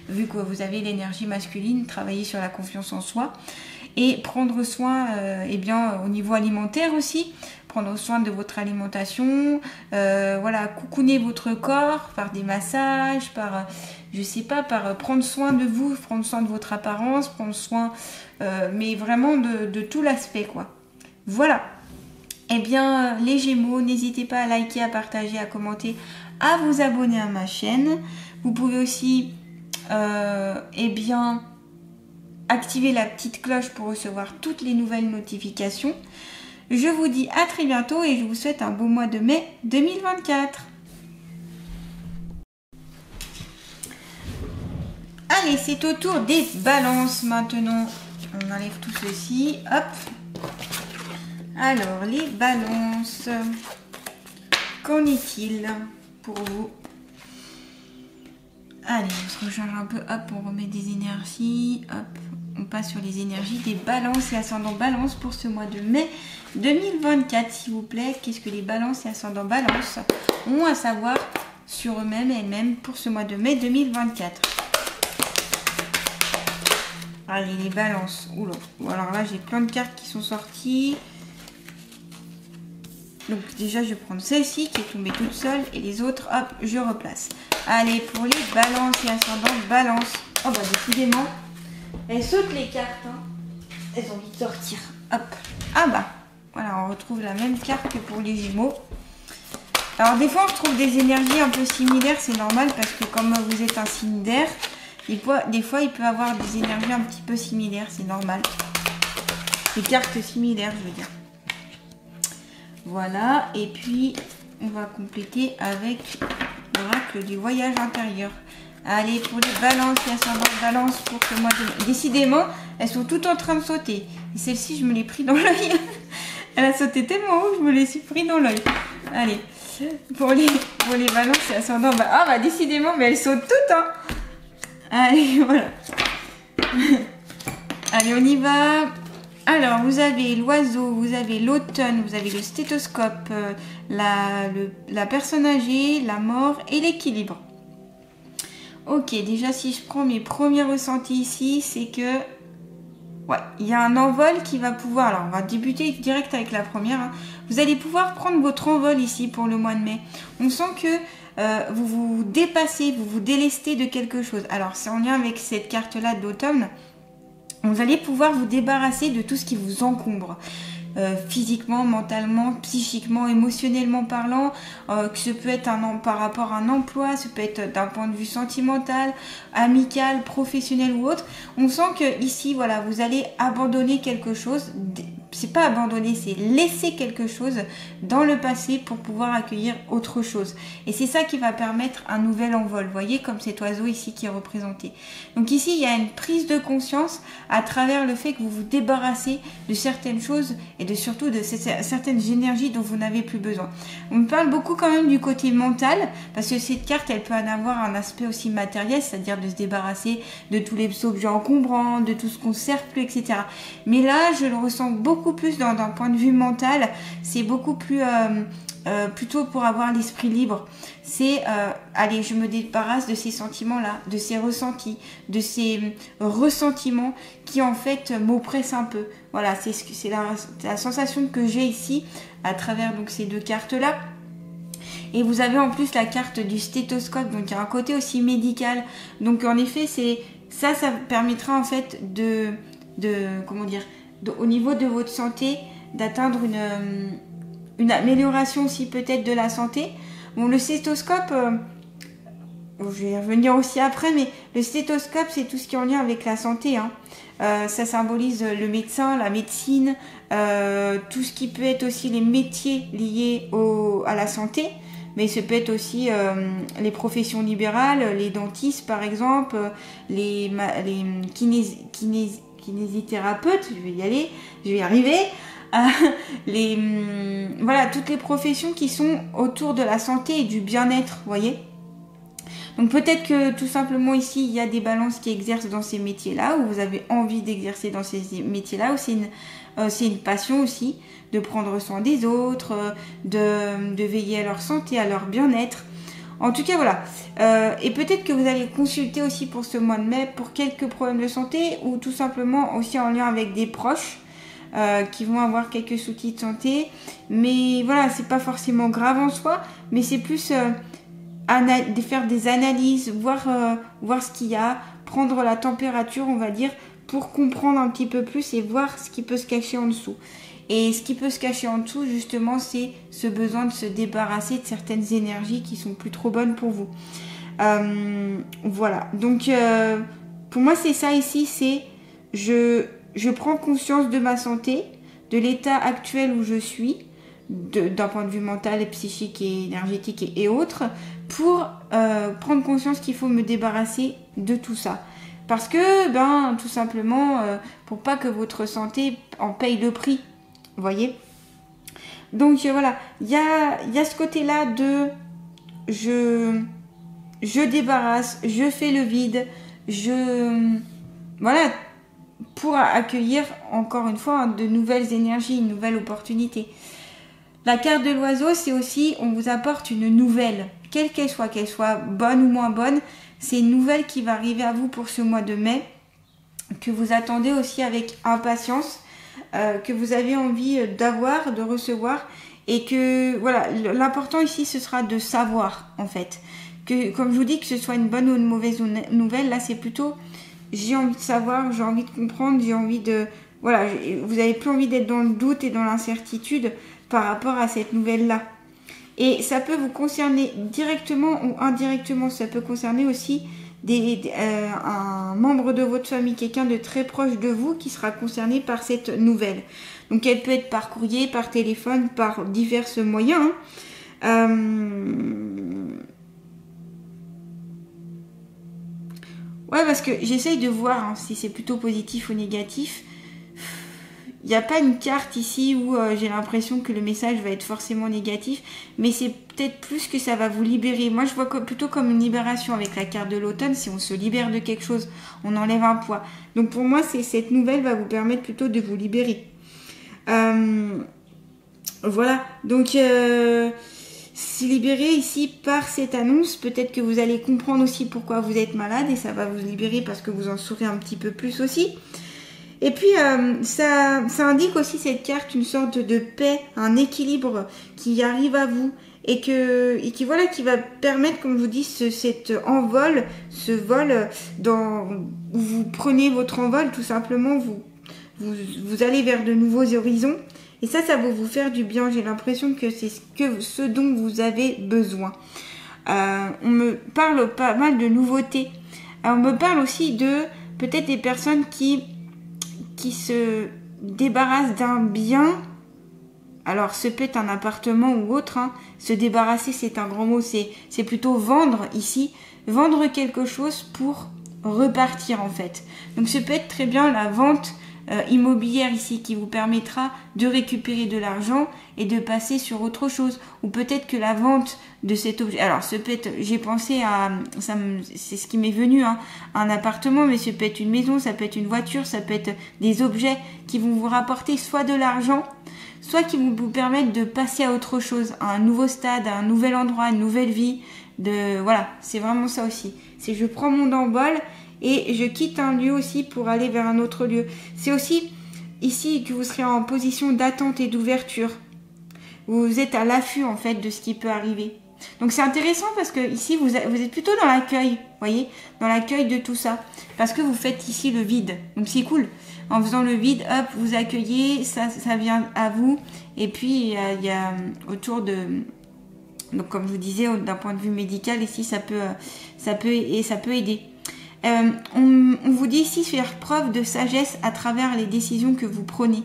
Vu que vous avez l'énergie masculine, travailler sur la confiance en soi. Et prendre soin, eh bien, au niveau alimentaire aussi. Prendre soin de votre alimentation. Voilà, coucouner votre corps par des massages, par... je sais pas, par prendre soin de vous, prendre soin de votre apparence, prendre soin, mais vraiment de tout l'aspect, quoi. Voilà. Eh bien, les Gémeaux, n'hésitez pas à liker, à partager, à commenter, à vous abonner à ma chaîne. Vous pouvez aussi, eh bien, activer la petite cloche pour recevoir toutes les nouvelles notifications. Je vous dis à très bientôt et je vous souhaite un beau mois de mai 2024. Allez, c'est au tour des balances maintenant. On enlève tout ceci. Hop. Alors, les balances. Qu'en est-il pour vous? Allez, on se recharge un peu. Hop, on remet des énergies. Hop, on passe sur les énergies des balances et ascendant balance pour ce mois de mai 2024, s'il vous plaît. Qu'est-ce que les balances et ascendant balance ont à savoir sur eux-mêmes et elles-mêmes pour ce mois de mai 2024? Allez, les balances. Oula. Alors là, j'ai plein de cartes qui sont sorties. Donc déjà, je vais prendre celle-ci qui est tombée toute seule. Et les autres, hop, je replace. Allez, pour les balances et ascendant balance. Oh bah décidément, elles sautent les cartes. Hein. Elles ont envie de sortir. Hop. Ah bah, voilà, on retrouve la même carte que pour les Gémeaux. Alors des fois, on retrouve des énergies un peu similaires. C'est normal parce que comme vous êtes un signe d'air, des fois, il peut avoir des énergies un petit peu similaires. C'est normal. Des cartes similaires, je veux dire. Voilà. Et puis, on va compléter avec l'oracle du voyage intérieur. Allez, pour les balances et ascendant balance pour ce mois de mai. Décidément, elles sont toutes en train de sauter. Et celle-ci, je me l'ai pris dans l'œil. Elle a sauté tellement haut, je me l'ai pris dans l'œil. Allez, pour les balances et ascendant balance. Ah bah décidément, mais elles sautent toutes, hein. Allez, voilà. Allez, on y va. Alors, vous avez l'oiseau, vous avez l'automne, vous avez le stéthoscope, la personne âgée, la mort et l'équilibre. Ok, déjà, si je prends mes premiers ressentis ici, c'est que... ouais, il y a un envol qui va pouvoir... Alors, on va débuter direct avec la première. Hein. Vous allez pouvoir prendre votre envol ici pour le mois de mai. On sent que... vous vous dépassez, vous vous délestez de quelque chose. Alors, c'est en lien avec cette carte-là d'automne. Vous allez pouvoir vous débarrasser de tout ce qui vous encombre. Physiquement, mentalement, psychiquement, émotionnellement parlant. Que ce peut être par rapport à un emploi, ça peut être d'un point de vue sentimental, amical, professionnel ou autre. On sent que ici, voilà, vous allez abandonner quelque chose. c'est pas abandonner, c'est laisser quelque chose dans le passé pour pouvoir accueillir autre chose. Et c'est ça qui va permettre un nouvel envol. Vous voyez, comme cet oiseau ici qui est représenté. Donc ici, il y a une prise de conscience à travers le fait que vous vous débarrassez de certaines choses et surtout de certaines énergies dont vous n'avez plus besoin. On me parle beaucoup quand même du côté mental, parce que cette carte, elle peut en avoir un aspect aussi matériel, c'est-à-dire de se débarrasser de tous les objets encombrants, de tout ce qu'on ne sert plus, etc. Mais là, je le ressens beaucoup plus d'un point de vue mental. C'est beaucoup plus plutôt pour avoir l'esprit libre. C'est allez, je me débarrasse de ces sentiments-là, de ces ressentis, de ces ressentiments qui en fait m'oppressent un peu. Voilà, c'est la sensation que j'ai ici à travers donc ces deux cartes-là. Et vous avez en plus la carte du stéthoscope, donc il y a un côté aussi médical. Donc en effet, ça permettra en fait comment dire, au niveau de votre santé, d'atteindre une amélioration aussi peut-être de la santé. Bon, le stéthoscope, je vais y revenir aussi après, mais le stéthoscope, c'est tout ce qui est en lien avec la santé, hein. Ça symbolise le médecin, la médecine, tout ce qui peut être aussi les métiers liés à la santé. Mais ce peut être aussi les professions libérales, les dentistes par exemple, les kinésithérapeutes, je vais y aller, je vais y arriver. Voilà, toutes les professions qui sont autour de la santé et du bien-être, vous voyez. Donc peut-être que tout simplement ici, il y a des balances qui exercent dans ces métiers-là, ou vous avez envie d'exercer dans ces métiers-là, ou c'est une passion aussi, de prendre soin des autres, de veiller à leur santé, à leur bien-être. En tout cas, voilà. Et peut-être que vous allez consulter aussi pour ce mois de mai pour quelques problèmes de santé, ou tout simplement aussi en lien avec des proches qui vont avoir quelques soucis de santé. Mais voilà, c'est pas forcément grave en soi, mais c'est plus de faire des analyses, voir ce qu'il y a, prendre la température, on va dire, pour comprendre un petit peu plus et voir ce qui peut se cacher en dessous. Et ce qui peut se cacher en dessous, justement, c'est ce besoin de se débarrasser de certaines énergies qui sont plus trop bonnes pour vous. Voilà. Donc, pour moi, c'est ça ici, c'est je prends conscience de ma santé, de l'état actuel où je suis, d'un point de vue mental, et psychique et énergétique et autres, pour prendre conscience qu'il faut me débarrasser de tout ça. Parce que, tout simplement, pour pas que votre santé en paye le prix. Vous voyez? Donc voilà, il y a ce côté-là de je débarrasse, je fais le vide, voilà, pour accueillir encore une fois de nouvelles énergies, une nouvelle opportunité. La carte de l'oiseau, c'est aussi on vous apporte une nouvelle, quelle qu'elle soit bonne ou moins bonne, c'est une nouvelle qui va arriver à vous pour ce mois de mai, que vous attendez aussi avec impatience. Que vous avez envie d'avoir, de recevoir, et que voilà, l'important ici ce sera de savoir en fait, que comme je vous dis, que ce soit une bonne ou une mauvaise nouvelle, là c'est plutôt j'ai envie de savoir, j'ai envie de comprendre, j'ai envie de voilà, vous avez plus envie d'être dans le doute et dans l'incertitude par rapport à cette nouvelle là. Et ça peut vous concerner directement ou indirectement, ça peut concerner aussi un membre de votre famille, quelqu'un de très proche de vous qui sera concerné par cette nouvelle. Donc elle peut être par courrier, par téléphone, par divers moyens. Ouais, parce que j'essaye de voir si c'est plutôt positif ou négatif. Il n'y a pas une carte ici où j'ai l'impression que le message va être forcément négatif, mais c'est peut-être plus que ça va vous libérer. Moi, je vois plutôt comme une libération avec la carte de l'automne. Si on se libère de quelque chose, on enlève un poids. Donc pour moi, cette nouvelle va vous permettre plutôt de vous libérer. Voilà, donc se libérer ici par cette annonce. Peut-être que vous allez comprendre aussi pourquoi vous êtes malade et ça va vous libérer parce que vous en saurez un petit peu plus aussi. Et puis, ça indique aussi cette carte une sorte de paix, un équilibre qui arrive à vous et qui va permettre, comme je vous dis, cet envol, ce vol où vous prenez votre envol, tout simplement, vous allez vers de nouveaux horizons. Et ça va vous faire du bien. J'ai l'impression que c'est ce dont vous avez besoin. On me parle pas mal de nouveautés. On me parle aussi de peut-être des personnes qui se débarrasse d'un bien. Alors, ce peut être un appartement ou autre. Hein. Se débarrasser, c'est un grand mot. C'est plutôt vendre ici. Vendre quelque chose pour repartir en fait. Donc, ce peut être très bien la vente immobilière ici qui vous permettra de récupérer de l'argent et de passer sur autre chose. Ou peut-être que la vente de cet objet. Alors, ce peut être, j'ai pensé à, c'est ce qui m'est venu, hein, un appartement, mais ce peut être une maison, ça peut être une voiture, ça peut être des objets qui vont vous rapporter soit de l'argent, soit qui vont vous permettre de passer à autre chose, à un nouveau stade, à un nouvel endroit, une nouvelle vie. Voilà, c'est vraiment ça aussi. C'est je prends mon envol et je quitte un lieu aussi pour aller vers un autre lieu. C'est aussi ici que vous serez en position d'attente et d'ouverture. Vous êtes à l'affût en fait de ce qui peut arriver. Donc c'est intéressant parce que ici vous êtes plutôt dans l'accueil, voyez, dans l'accueil de tout ça. Parce que vous faites ici le vide. Donc c'est cool. En faisant le vide, hop, vous accueillez, ça vient à vous. Et puis il y a autour de... Donc comme je vous disais, d'un point de vue médical, ici ça peut aider. On vous dit ici faire preuve de sagesse à travers les décisions que vous prenez.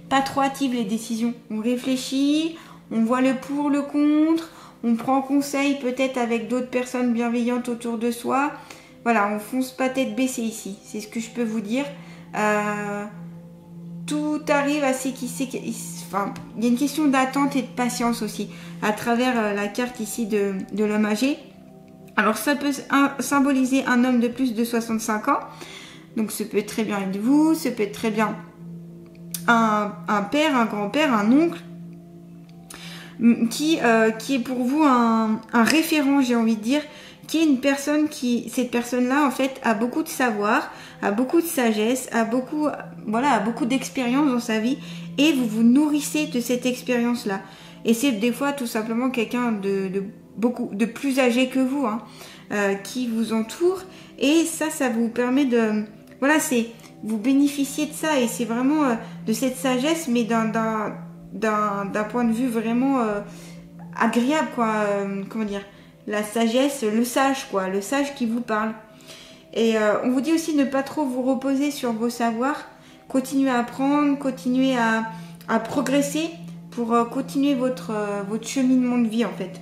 Pas trop hâtive les décisions. On réfléchit, on voit le pour, le contre, on prend conseil peut-être avec d'autres personnes bienveillantes autour de soi. Voilà, on fonce pas tête baissée ici. C'est ce que je peux vous dire. Tout arrive à enfin, il y a une question d'attente et de patience aussi à travers la carte ici de l'homme âgé. Alors ça peut symboliser un homme de plus de 65 ans. Donc ça peut être très bien être vous, ça peut être très bien un père, un grand-père, un oncle qui est pour vous un référent, j'ai envie de dire, qui est une personne cette personne-là en fait a beaucoup de savoir, a beaucoup de sagesse, a beaucoup d'expérience dans sa vie et vous vous nourrissez de cette expérience-là. Et c'est des fois tout simplement quelqu'un de plus âgé que vous, hein, qui vous entoure et ça vous permet de, vous bénéficiez de ça et c'est vraiment de cette sagesse mais d'un point de vue vraiment agréable quoi, comment dire, la sagesse, le sage qui vous parle. Et on vous dit aussi de ne pas trop vous reposer sur vos savoirs, continuez à apprendre, continuez à progresser pour continuer votre cheminement de vie en fait.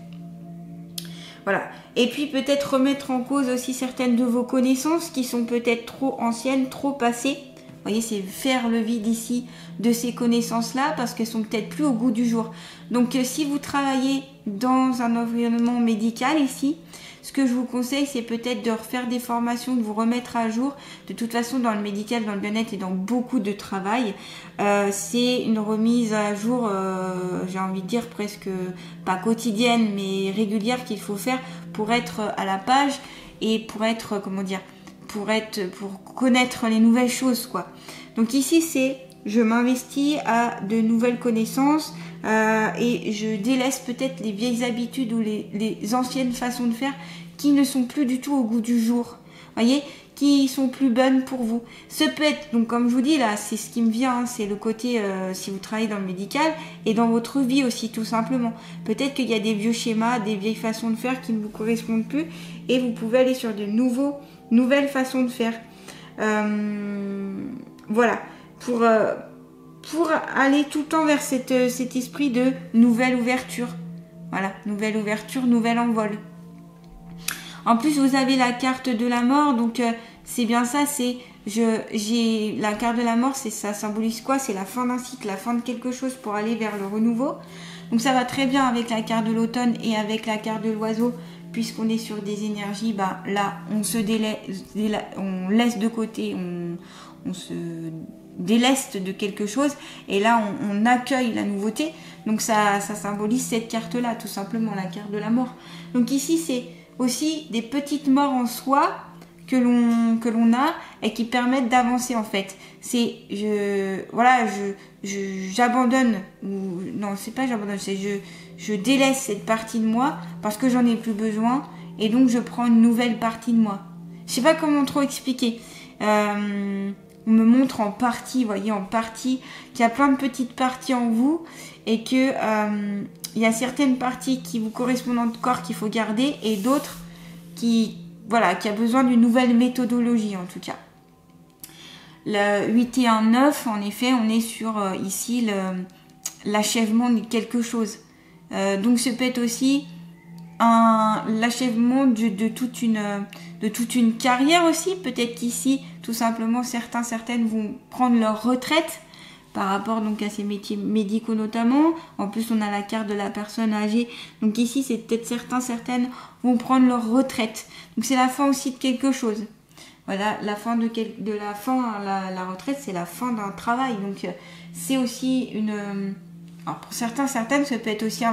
Voilà. Et puis peut-être remettre en cause aussi certaines de vos connaissances qui sont peut-être trop anciennes, trop passées. Vous voyez, c'est faire le vide ici de ces connaissances-là parce qu'elles sont peut-être plus au goût du jour. Donc si vous travaillez dans un environnement médical ici, ce que je vous conseille, c'est peut-être de refaire des formations, de vous remettre à jour. De toute façon, dans le médical, dans le bien-être et dans beaucoup de travail, c'est une remise à jour, j'ai envie de dire presque pas quotidienne, mais régulière qu'il faut faire pour être à la page et pour être, pour connaître les nouvelles choses, quoi. Donc ici, c'est je m'investis à de nouvelles connaissances et je délaisse peut-être les vieilles habitudes ou les anciennes façons de faire qui ne sont plus du tout au goût du jour. Voyez, qui sont plus bonnes pour vous. Ce peut être, donc comme je vous dis là, c'est ce qui me vient, hein, c'est le côté si vous travaillez dans le médical et dans votre vie aussi tout simplement. Peut-être qu'il y a des vieux schémas, des vieilles façons de faire qui ne vous correspondent plus et vous pouvez aller sur de nouvelles façons de faire. Voilà, pour aller tout le temps vers cet esprit de nouvelle ouverture. Voilà, nouvelle ouverture, nouvel envol. En plus, vous avez la carte de la mort, donc c'est bien ça, j'ai la carte de la mort, ça symbolise quoi? C'est la fin d'un cycle, la fin de quelque chose pour aller vers le renouveau. Donc ça va très bien avec la carte de l'automne et avec la carte de l'oiseau, puisqu'on est sur des énergies, là, on laisse de côté, on se déleste de quelque chose, et là, on accueille la nouveauté. Donc ça symbolise cette carte-là, tout simplement, la carte de la mort. Donc ici, c'est aussi des petites morts en soi que l'on a et qui permettent d'avancer en fait. C'est j'abandonne, ou non, c'est pas j'abandonne, c'est je délaisse cette partie de moi parce que j'en ai plus besoin et donc je prends une nouvelle partie de moi. Je sais pas comment trop expliquer. On me montre en partie, vous voyez, en partie qu'il y a plein de petites parties en vous et que il y a certaines parties qui vous correspondent encore qu'il faut garder et d'autres qui a besoin d'une nouvelle méthodologie en tout cas. Le 8 et 1, 9, en effet, on est sur ici l'achèvement de quelque chose. Donc ce peut être aussi l'achèvement de toute une carrière aussi. Peut-être qu'ici, tout simplement, certaines vont prendre leur retraite par rapport donc à ces métiers médicaux notamment. En plus, on a la carte de la personne âgée. Donc ici, c'est peut-être certaines vont prendre leur retraite. Donc c'est la fin aussi de quelque chose. Voilà, la fin la retraite, c'est la fin d'un travail. Donc c'est aussi alors pour certaines, ça peut être aussi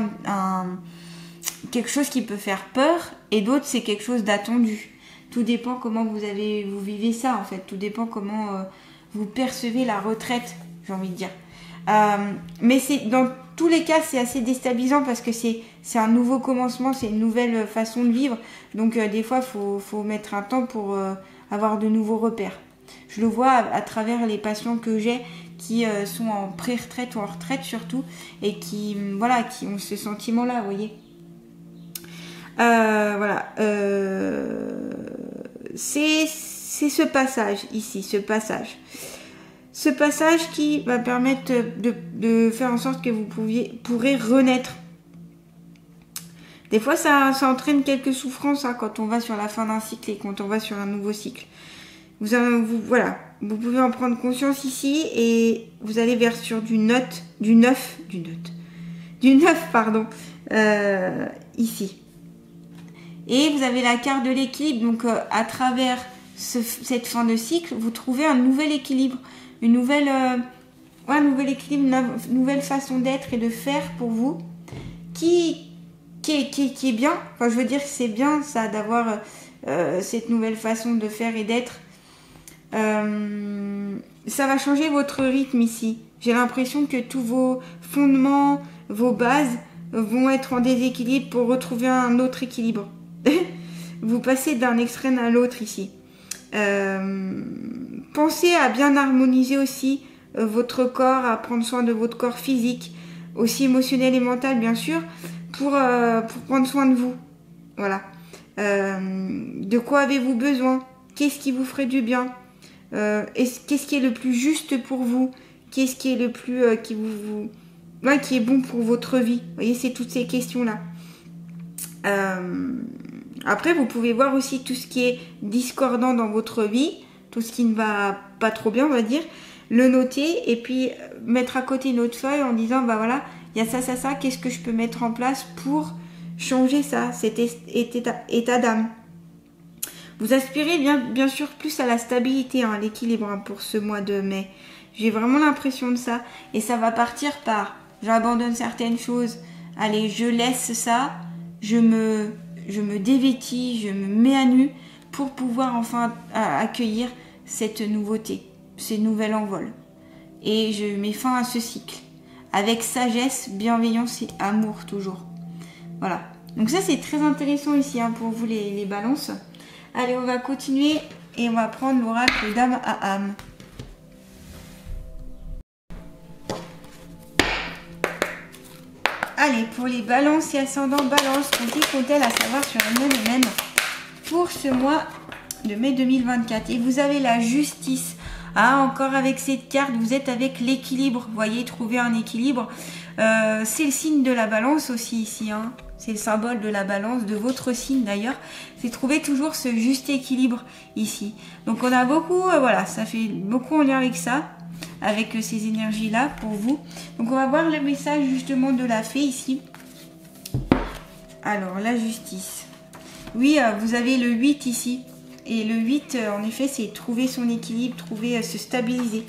quelque chose qui peut faire peur, et d'autres, c'est quelque chose d'attendu. Tout dépend comment vous vivez ça, en fait. Tout dépend comment vous percevez la retraite, j'ai envie de dire. Mais dans tous les cas, c'est assez déstabilisant parce que c'est un nouveau commencement, c'est une nouvelle façon de vivre. Donc des fois, faut mettre un temps pour avoir de nouveaux repères. Je le vois à travers les patients que j'ai qui sont en pré-retraite ou en retraite surtout, et qui ont ce sentiment-là, vous voyez. C'est ce passage ici, ce passage qui va permettre de faire en sorte que vous pourrez renaître. Des fois, ça entraîne quelques souffrances quand on va sur la fin d'un cycle et quand on va sur un nouveau cycle. Vous pouvez en prendre conscience ici, et vous allez vers sur du neuf, ici. Et vous avez la carte de l'équilibre. Donc, à travers cette fin de cycle, vous trouvez un nouvel équilibre, un nouvel équilibre, une nouvelle façon d'être et de faire pour vous, qui est bien. Enfin, je veux dire que c'est bien ça d'avoir cette nouvelle façon de faire et d'être. Ça va changer votre rythme ici. J'ai l'impression que tous vos fondements, vos bases vont être en déséquilibre pour retrouver un autre équilibre. Vous passez d'un extrême à l'autre ici. Pensez à bien harmoniser aussi votre corps, à prendre soin de votre corps physique, aussi émotionnel et mental bien sûr, pour prendre soin de vous. Voilà. De quoi avez-vous besoin? Qu'est-ce qui vous ferait du bien? Qu'est-ce qui est le plus juste pour vous? Qu'est-ce qui est le plus qui est bon pour votre vie? Vous voyez, c'est toutes ces questions-là. Après, vous pouvez voir aussi tout ce qui est discordant dans votre vie, tout ce qui ne va pas trop bien, on va dire, le noter et puis mettre à côté une autre feuille en disant, bah voilà, il y a ça, qu'est-ce que je peux mettre en place pour changer ça, cet état d'âme. Vous aspirez bien sûr plus à la stabilité, à l'équilibre pour ce mois de mai. J'ai vraiment l'impression de ça. Et ça va partir par, j'abandonne certaines choses, allez, je laisse ça, je me dévêtis, je me mets à nu pour pouvoir enfin accueillir cette nouveauté, ce nouvel envol. Et je mets fin à ce cycle. Avec sagesse, bienveillance et amour toujours. Voilà. Donc ça, c'est très intéressant ici pour vous les balances. Allez, on va continuer et on va prendre l'oracle d'âme à âme. Allez, pour les balances et ascendants balance, comptez à savoir sur elle-même pour ce mois de mai 2024. Et vous avez la justice. Encore avec cette carte, vous êtes avec l'équilibre. Vous voyez, trouver un équilibre. C'est le signe de la balance aussi ici. C'est le symbole de la balance, de votre signe d'ailleurs. C'est trouver toujours ce juste équilibre ici. Donc on a beaucoup, ça fait beaucoup en lien avec ça, avec ces énergies-là pour vous. Donc on va voir le message justement de la fée ici. Alors, la justice. Oui, vous avez le 8 ici. Et le 8, en effet, c'est trouver son équilibre, se stabiliser.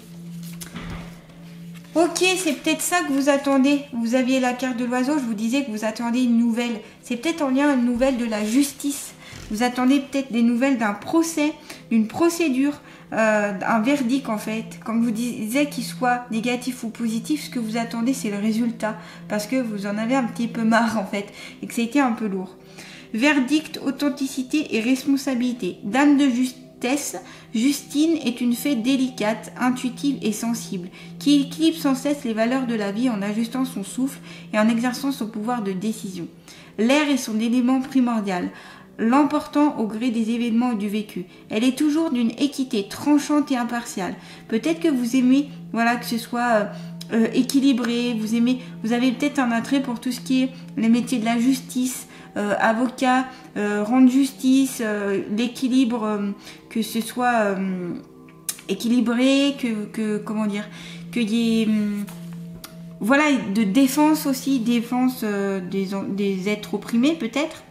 Ok, c'est peut-être ça que vous attendez. Vous aviez la carte de l'oiseau, je vous disais que vous attendez une nouvelle. C'est peut-être en lien une nouvelle de la justice. Vous attendez peut-être des nouvelles d'un procès, d'une procédure, un verdict en fait. Comme je vous disais, qu'il soit négatif ou positif, ce que vous attendez, c'est le résultat. Parce que vous en avez un petit peu marre en fait. Et que ça a été un peu lourd. Verdict, authenticité et responsabilité. Dame de justesse, Justine est une fée délicate, intuitive et sensible, qui équilibre sans cesse les valeurs de la vie en ajustant son souffle et en exerçant son pouvoir de décision. L'air est son élément primordial. l'emportant au gré des événements et du vécu. Elle est toujours d'une équité tranchante et impartiale. Peut-être que vous aimez, voilà, que ce soit équilibré, vous avez peut-être un attrait pour tout ce qui est les métiers de la justice, avocat, rendre justice, l'équilibre, que ce soit équilibré, comment dire, qu'il y ait voilà, de défense aussi, défense des êtres opprimés peut-être.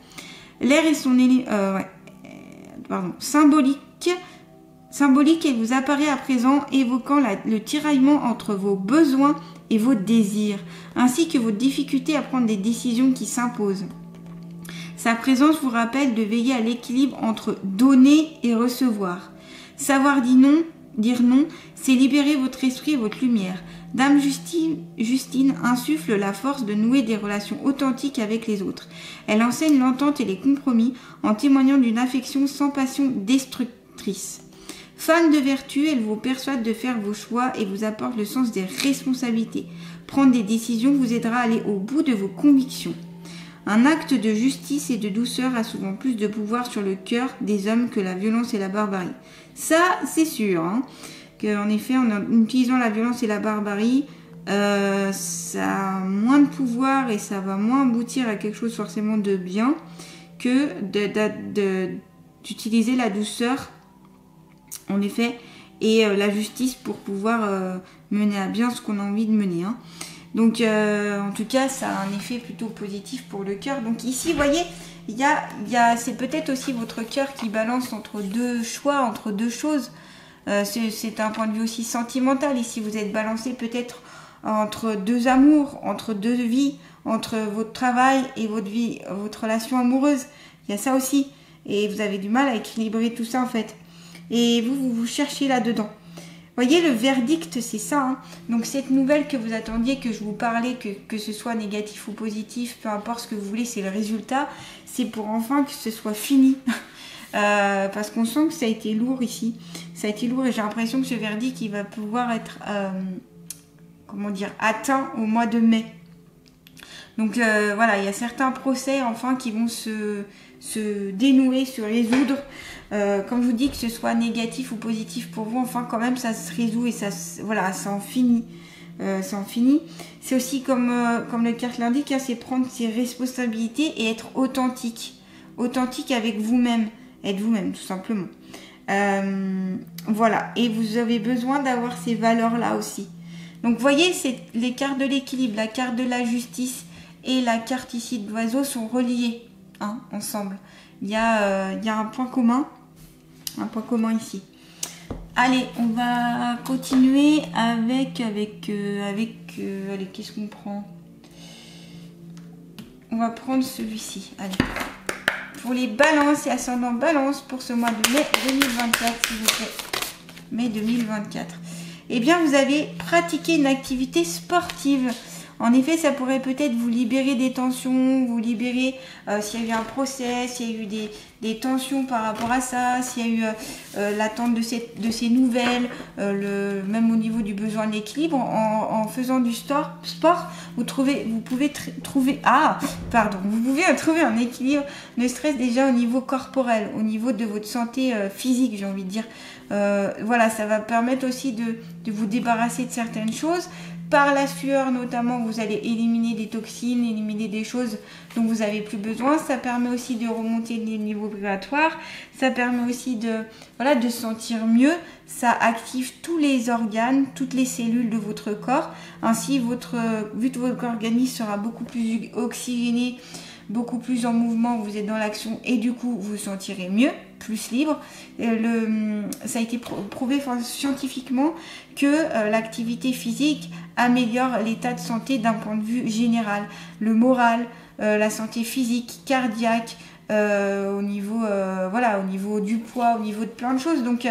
L'air est son symbolique, elle vous apparaît à présent, évoquant le tiraillement entre vos besoins et vos désirs, ainsi que votre difficulté à prendre des décisions qui s'imposent. Sa présence vous rappelle de veiller à l'équilibre entre donner et recevoir. Savoir dire non, c'est libérer votre esprit et votre lumière. Dame Justine insuffle la force de nouer des relations authentiques avec les autres. Elle enseigne l'entente et les compromis en témoignant d'une affection sans passion destructrice. Fan de vertu, elle vous persuade de faire vos choix et vous apporte le sens des responsabilités. Prendre des décisions vous aidera à aller au bout de vos convictions. Un acte de justice et de douceur a souvent plus de pouvoir sur le cœur des hommes que la violence et la barbarie. Ça, c'est sûr, hein, qu'en effet, en utilisant la violence et la barbarie, ça a moins de pouvoir et ça va moins aboutir à quelque chose forcément de bien que d'utiliser la douceur, en effet, et la justice pour pouvoir mener à bien ce qu'on a envie de mener, hein. Donc, en tout cas, ça a un effet plutôt positif pour le cœur. Donc ici, vous voyez, c'est peut-être aussi votre cœur qui balance entre deux choix, entre deux choses. C'est un point de vue aussi sentimental. Ici, vous êtes balancé peut-être entre deux amours, entre deux vies, entre votre travail et votre relation amoureuse. Il y a ça aussi. Et vous avez du mal à équilibrer tout ça, en fait. Et vous cherchez là-dedans. Voyez, le verdict, c'est ça, hein. Donc cette nouvelle que vous attendiez, que je vous parlais, que ce soit négatif ou positif, peu importe ce que vous voulez, c'est le résultat. C'est pour enfin que ce soit fini. Parce qu'on sent que ça a été lourd ici. Ça a été lourd et j'ai l'impression que ce verdict, il va pouvoir être atteint au mois de mai. Donc voilà, il y a certains procès enfin qui vont se dénouer, se résoudre. Comme je vous dis, que ce soit négatif ou positif pour vous, enfin quand même ça se résout et ça en finit. C'est aussi comme le carte l'indique, hein, c'est prendre ses responsabilités et être authentique avec vous-même, être vous-même tout simplement. Voilà, et vous avez besoin d'avoir ces valeurs là aussi. Donc vous voyez, c'est les cartes de l'équilibre, la carte de la justice et la carte ici de l'oiseau sont reliées, hein, ensemble. Il y a un point commun ici. Allez, on va continuer avec allez, qu'est-ce qu'on prend? On va prendre celui-ci. Allez. Pour les balances et ascendant balance pour ce mois de mai 2024, s'il vous plaît. Mai 2024. Eh bien, vous avez pratiqué une activité sportive. En effet, ça pourrait peut-être vous libérer des tensions, vous libérer s'il y a eu un procès, s'il y a eu des tensions par rapport à ça, s'il y a eu l'attente de ces nouvelles, même au niveau du besoin d'équilibre. En faisant du sport, vous pouvez trouver un équilibre, ne serait-ce déjà au niveau corporel, au niveau de votre santé physique, j'ai envie de dire. Voilà, ça va permettre aussi de vous débarrasser de certaines choses. Par la sueur notamment, vous allez éliminer des toxines, éliminer des choses dont vous n'avez plus besoin. Ça permet aussi de remonter les niveaux vibratoires. Ça permet aussi de se sentir mieux. Ça active tous les organes, toutes les cellules de votre corps. Ainsi, vu que votre organisme sera beaucoup plus oxygéné, beaucoup plus en mouvement, vous êtes dans l'action et du coup, vous vous sentirez mieux, plus libre. Ça a été prouvé scientifiquement que l'activité physique améliore l'état de santé d'un point de vue général. Le moral, la santé physique, cardiaque, au niveau du poids, au niveau de plein de choses. Donc,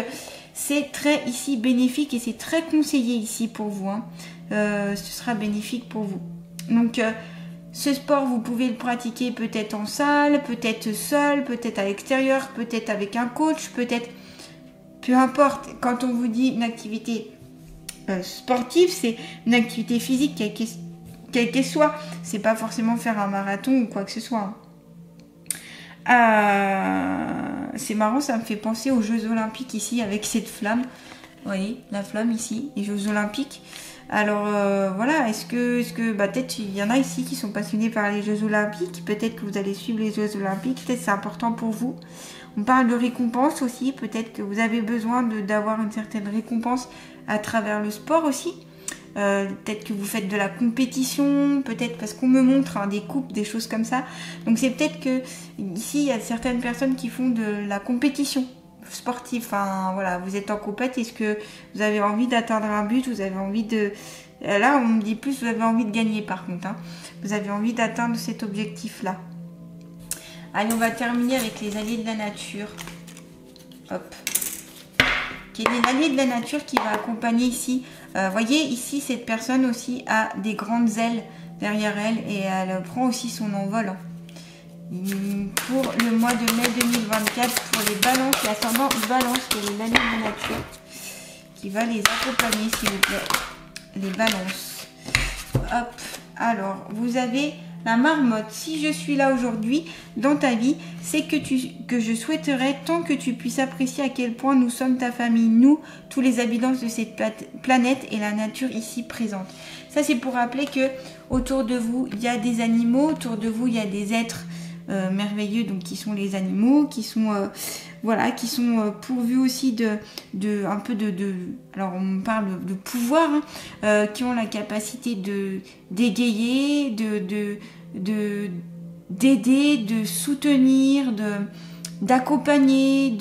c'est très ici bénéfique et c'est très conseillé ici pour vous, hein. Ce sera bénéfique pour vous. Donc, ce sport, vous pouvez le pratiquer peut-être en salle, peut-être seul, peut-être à l'extérieur, peut-être avec un coach, peut-être... Peu importe, quand on vous dit une activité sportive, c'est une activité physique, quelle qu'elle soit. C'est pas forcément faire un marathon ou quoi que ce soit. C'est marrant, ça me fait penser aux Jeux Olympiques ici avec cette flamme. Vous voyez, la flamme ici, les Jeux Olympiques. Alors voilà, est-ce que peut-être il y en a ici qui sont passionnés par les Jeux Olympiques, peut-être que vous allez suivre les Jeux Olympiques, peut-être c'est important pour vous. On parle de récompense aussi, peut-être que vous avez besoin d'avoir une certaine récompense à travers le sport aussi. Peut-être que vous faites de la compétition, peut-être parce qu'on me montre des coupes, des choses comme ça. Donc c'est peut-être que ici il y a certaines personnes qui font de la compétition sportive. Enfin voilà, vous êtes en compète, est-ce que vous avez envie d'atteindre un but, vous avez envie de... Là on me dit plus, vous avez envie de gagner par contre. Vous avez envie d'atteindre cet objectif-là. Allez, on va terminer avec les alliés de la nature. Hop. Quel est l'allié de la nature qui va accompagner ici. Voyez, ici, cette personne aussi a des grandes ailes derrière elle et elle prend aussi son envol. Pour le mois de mai 2024, pour les balances, l'ascendant balance, quel est l'allié de la nature qui va les accompagner, s'il vous plaît. Les balances. Hop. Alors, vous avez... La marmotte, si je suis là aujourd'hui dans ta vie, c'est que je souhaiterais tant que tu puisses apprécier à quel point nous sommes ta famille, nous, tous les habitants de cette planète et la nature ici présente. Ça, c'est pour rappeler que autour de vous, il y a des animaux, autour de vous, il y a des êtres merveilleux, donc qui sont les animaux, qui sont voilà, qui sont pourvus aussi un peu alors on parle de pouvoir, qui ont la capacité d'égayer, d'aider, de soutenir, d'accompagner,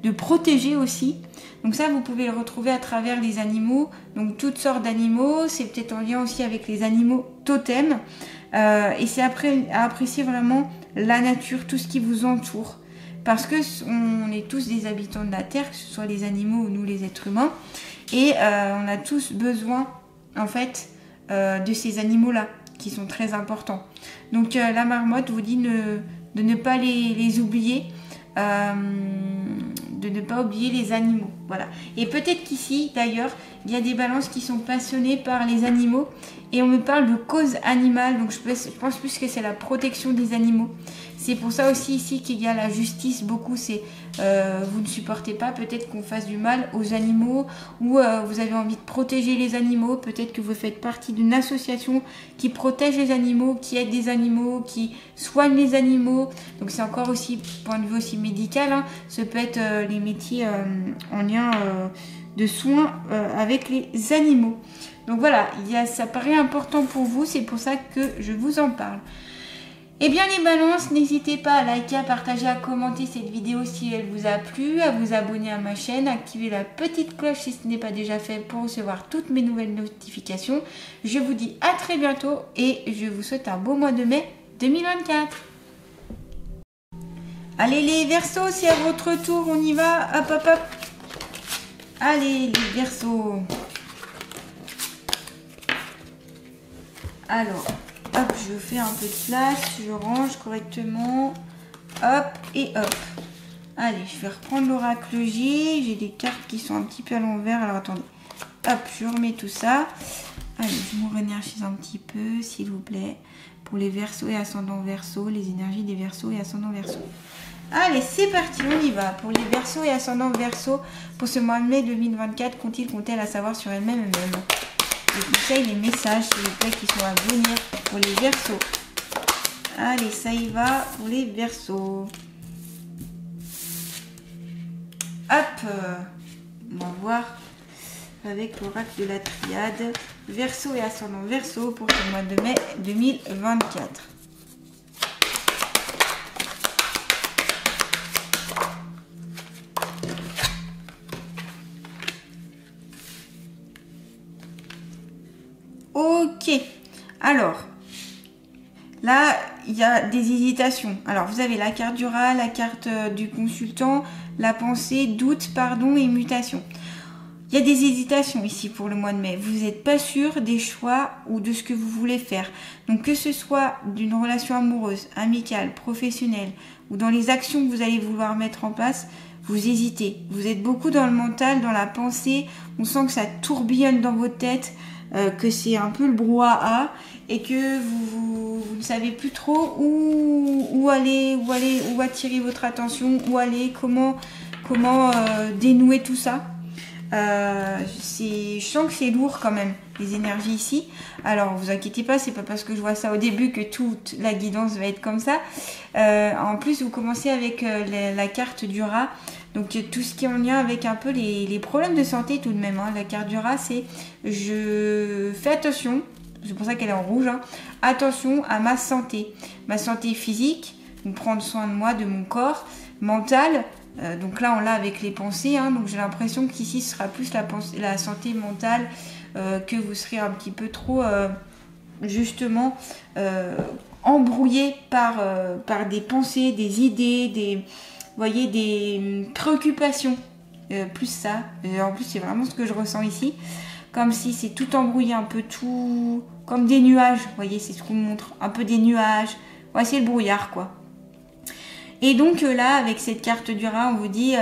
de protéger aussi. Donc ça, vous pouvez le retrouver à travers les animaux, donc toutes sortes d'animaux. C'est peut-être en lien aussi avec les animaux totems. Et c'est à apprécier vraiment la nature, tout ce qui vous entoure. Parce que on est tous des habitants de la Terre, que ce soit les animaux ou nous les êtres humains. Et on a tous besoin, en fait, de ces animaux-là, qui sont très importants. Donc la marmotte vous dit de ne pas les oublier, de ne pas oublier les animaux. Voilà. Et peut-être qu'ici, d'ailleurs, il y a des balances qui sont passionnées par les animaux. Et on me parle de cause animale, donc je pense plus que c'est la protection des animaux. C'est pour ça aussi ici qu'il y a la justice, beaucoup c'est vous ne supportez pas peut-être qu'on fasse du mal aux animaux ou vous avez envie de protéger les animaux, peut-être que vous faites partie d'une association qui protège les animaux, qui aide les animaux, qui soigne les animaux. Donc c'est encore aussi, point de vue aussi médical, ça peut être les métiers en lien de soins avec les animaux. Donc voilà, ça paraît important pour vous, c'est pour ça que je vous en parle. Eh bien les balances, n'hésitez pas à liker, à partager, à commenter cette vidéo si elle vous a plu, à vous abonner à ma chaîne, à activer la petite cloche si ce n'est pas déjà fait pour recevoir toutes mes nouvelles notifications. Je vous dis à très bientôt et je vous souhaite un beau mois de mai 2024. Allez les Verseaux, c'est à votre tour, on y va, hop hop hop. Allez les Verseaux. Alors, hop, je fais un peu de place, je range correctement, hop et hop. Allez, je vais reprendre l'oracle J, j'ai des cartes qui sont un petit peu à l'envers, alors attendez. Hop, je remets tout ça. Allez, je me réénergise un petit peu, s'il vous plaît, pour les Verseaux et ascendants Verseaux, les énergies des Verseaux et ascendants Verseaux. Allez, c'est parti, on y va. Pour les Verseaux et ascendants Verseaux, pour ce mois de mai 2024, qu'ont-ils à savoir sur elles-mêmes et même les conseils, les messages, s'il vous plaît, qui sont à venir pour les Verseaux. Allez, ça y va pour les Verseaux. Hop, on va voir avec l'oracle de la triade. Verseau et ascendant Verseau pour ce mois de mai 2024. Ok, alors, là, il y a des hésitations. Alors, vous avez la carte du rat, la carte du consultant, la pensée, doute, pardon et mutation. Il y a des hésitations ici pour le mois de mai. Vous n'êtes pas sûr des choix ou de ce que vous voulez faire. Donc, que ce soit d'une relation amoureuse, amicale, professionnelle ou dans les actions que vous allez vouloir mettre en place, vous hésitez. Vous êtes beaucoup dans le mental, dans la pensée. On sent que ça tourbillonne dans votre tête. que c'est un peu le brouhaha et que vous ne savez plus trop où aller, où attirer votre attention, où aller, comment dénouer tout ça. Je sens que c'est lourd quand même, les énergies ici. Alors vous inquiétez pas, c'est pas parce que je vois ça au début que toute la guidance va être comme ça. En plus vous commencez avec la carte du rat, donc tout ce qui est en lien avec un peu les problèmes de santé tout de même, hein. La carte du rat, c'est je fais attention, c'est pour ça qu'elle est en rouge, hein. Attention à ma santé physique, donc prendre soin de moi, de mon corps, mental. Donc là on l'a avec les pensées, hein, donc j'ai l'impression qu'ici ce sera plus la santé mentale, que vous serez un petit peu trop justement embrouillé par des pensées, des idées, des préoccupations, plus ça. Et en plus c'est vraiment ce que je ressens ici, comme si c'est tout embrouillé, un peu tout comme des nuages, vous voyez, c'est ce qu'on me montre, un peu des nuages, ouais, c'est le brouillard quoi. Et donc là, avec cette carte du rat, on vous dit,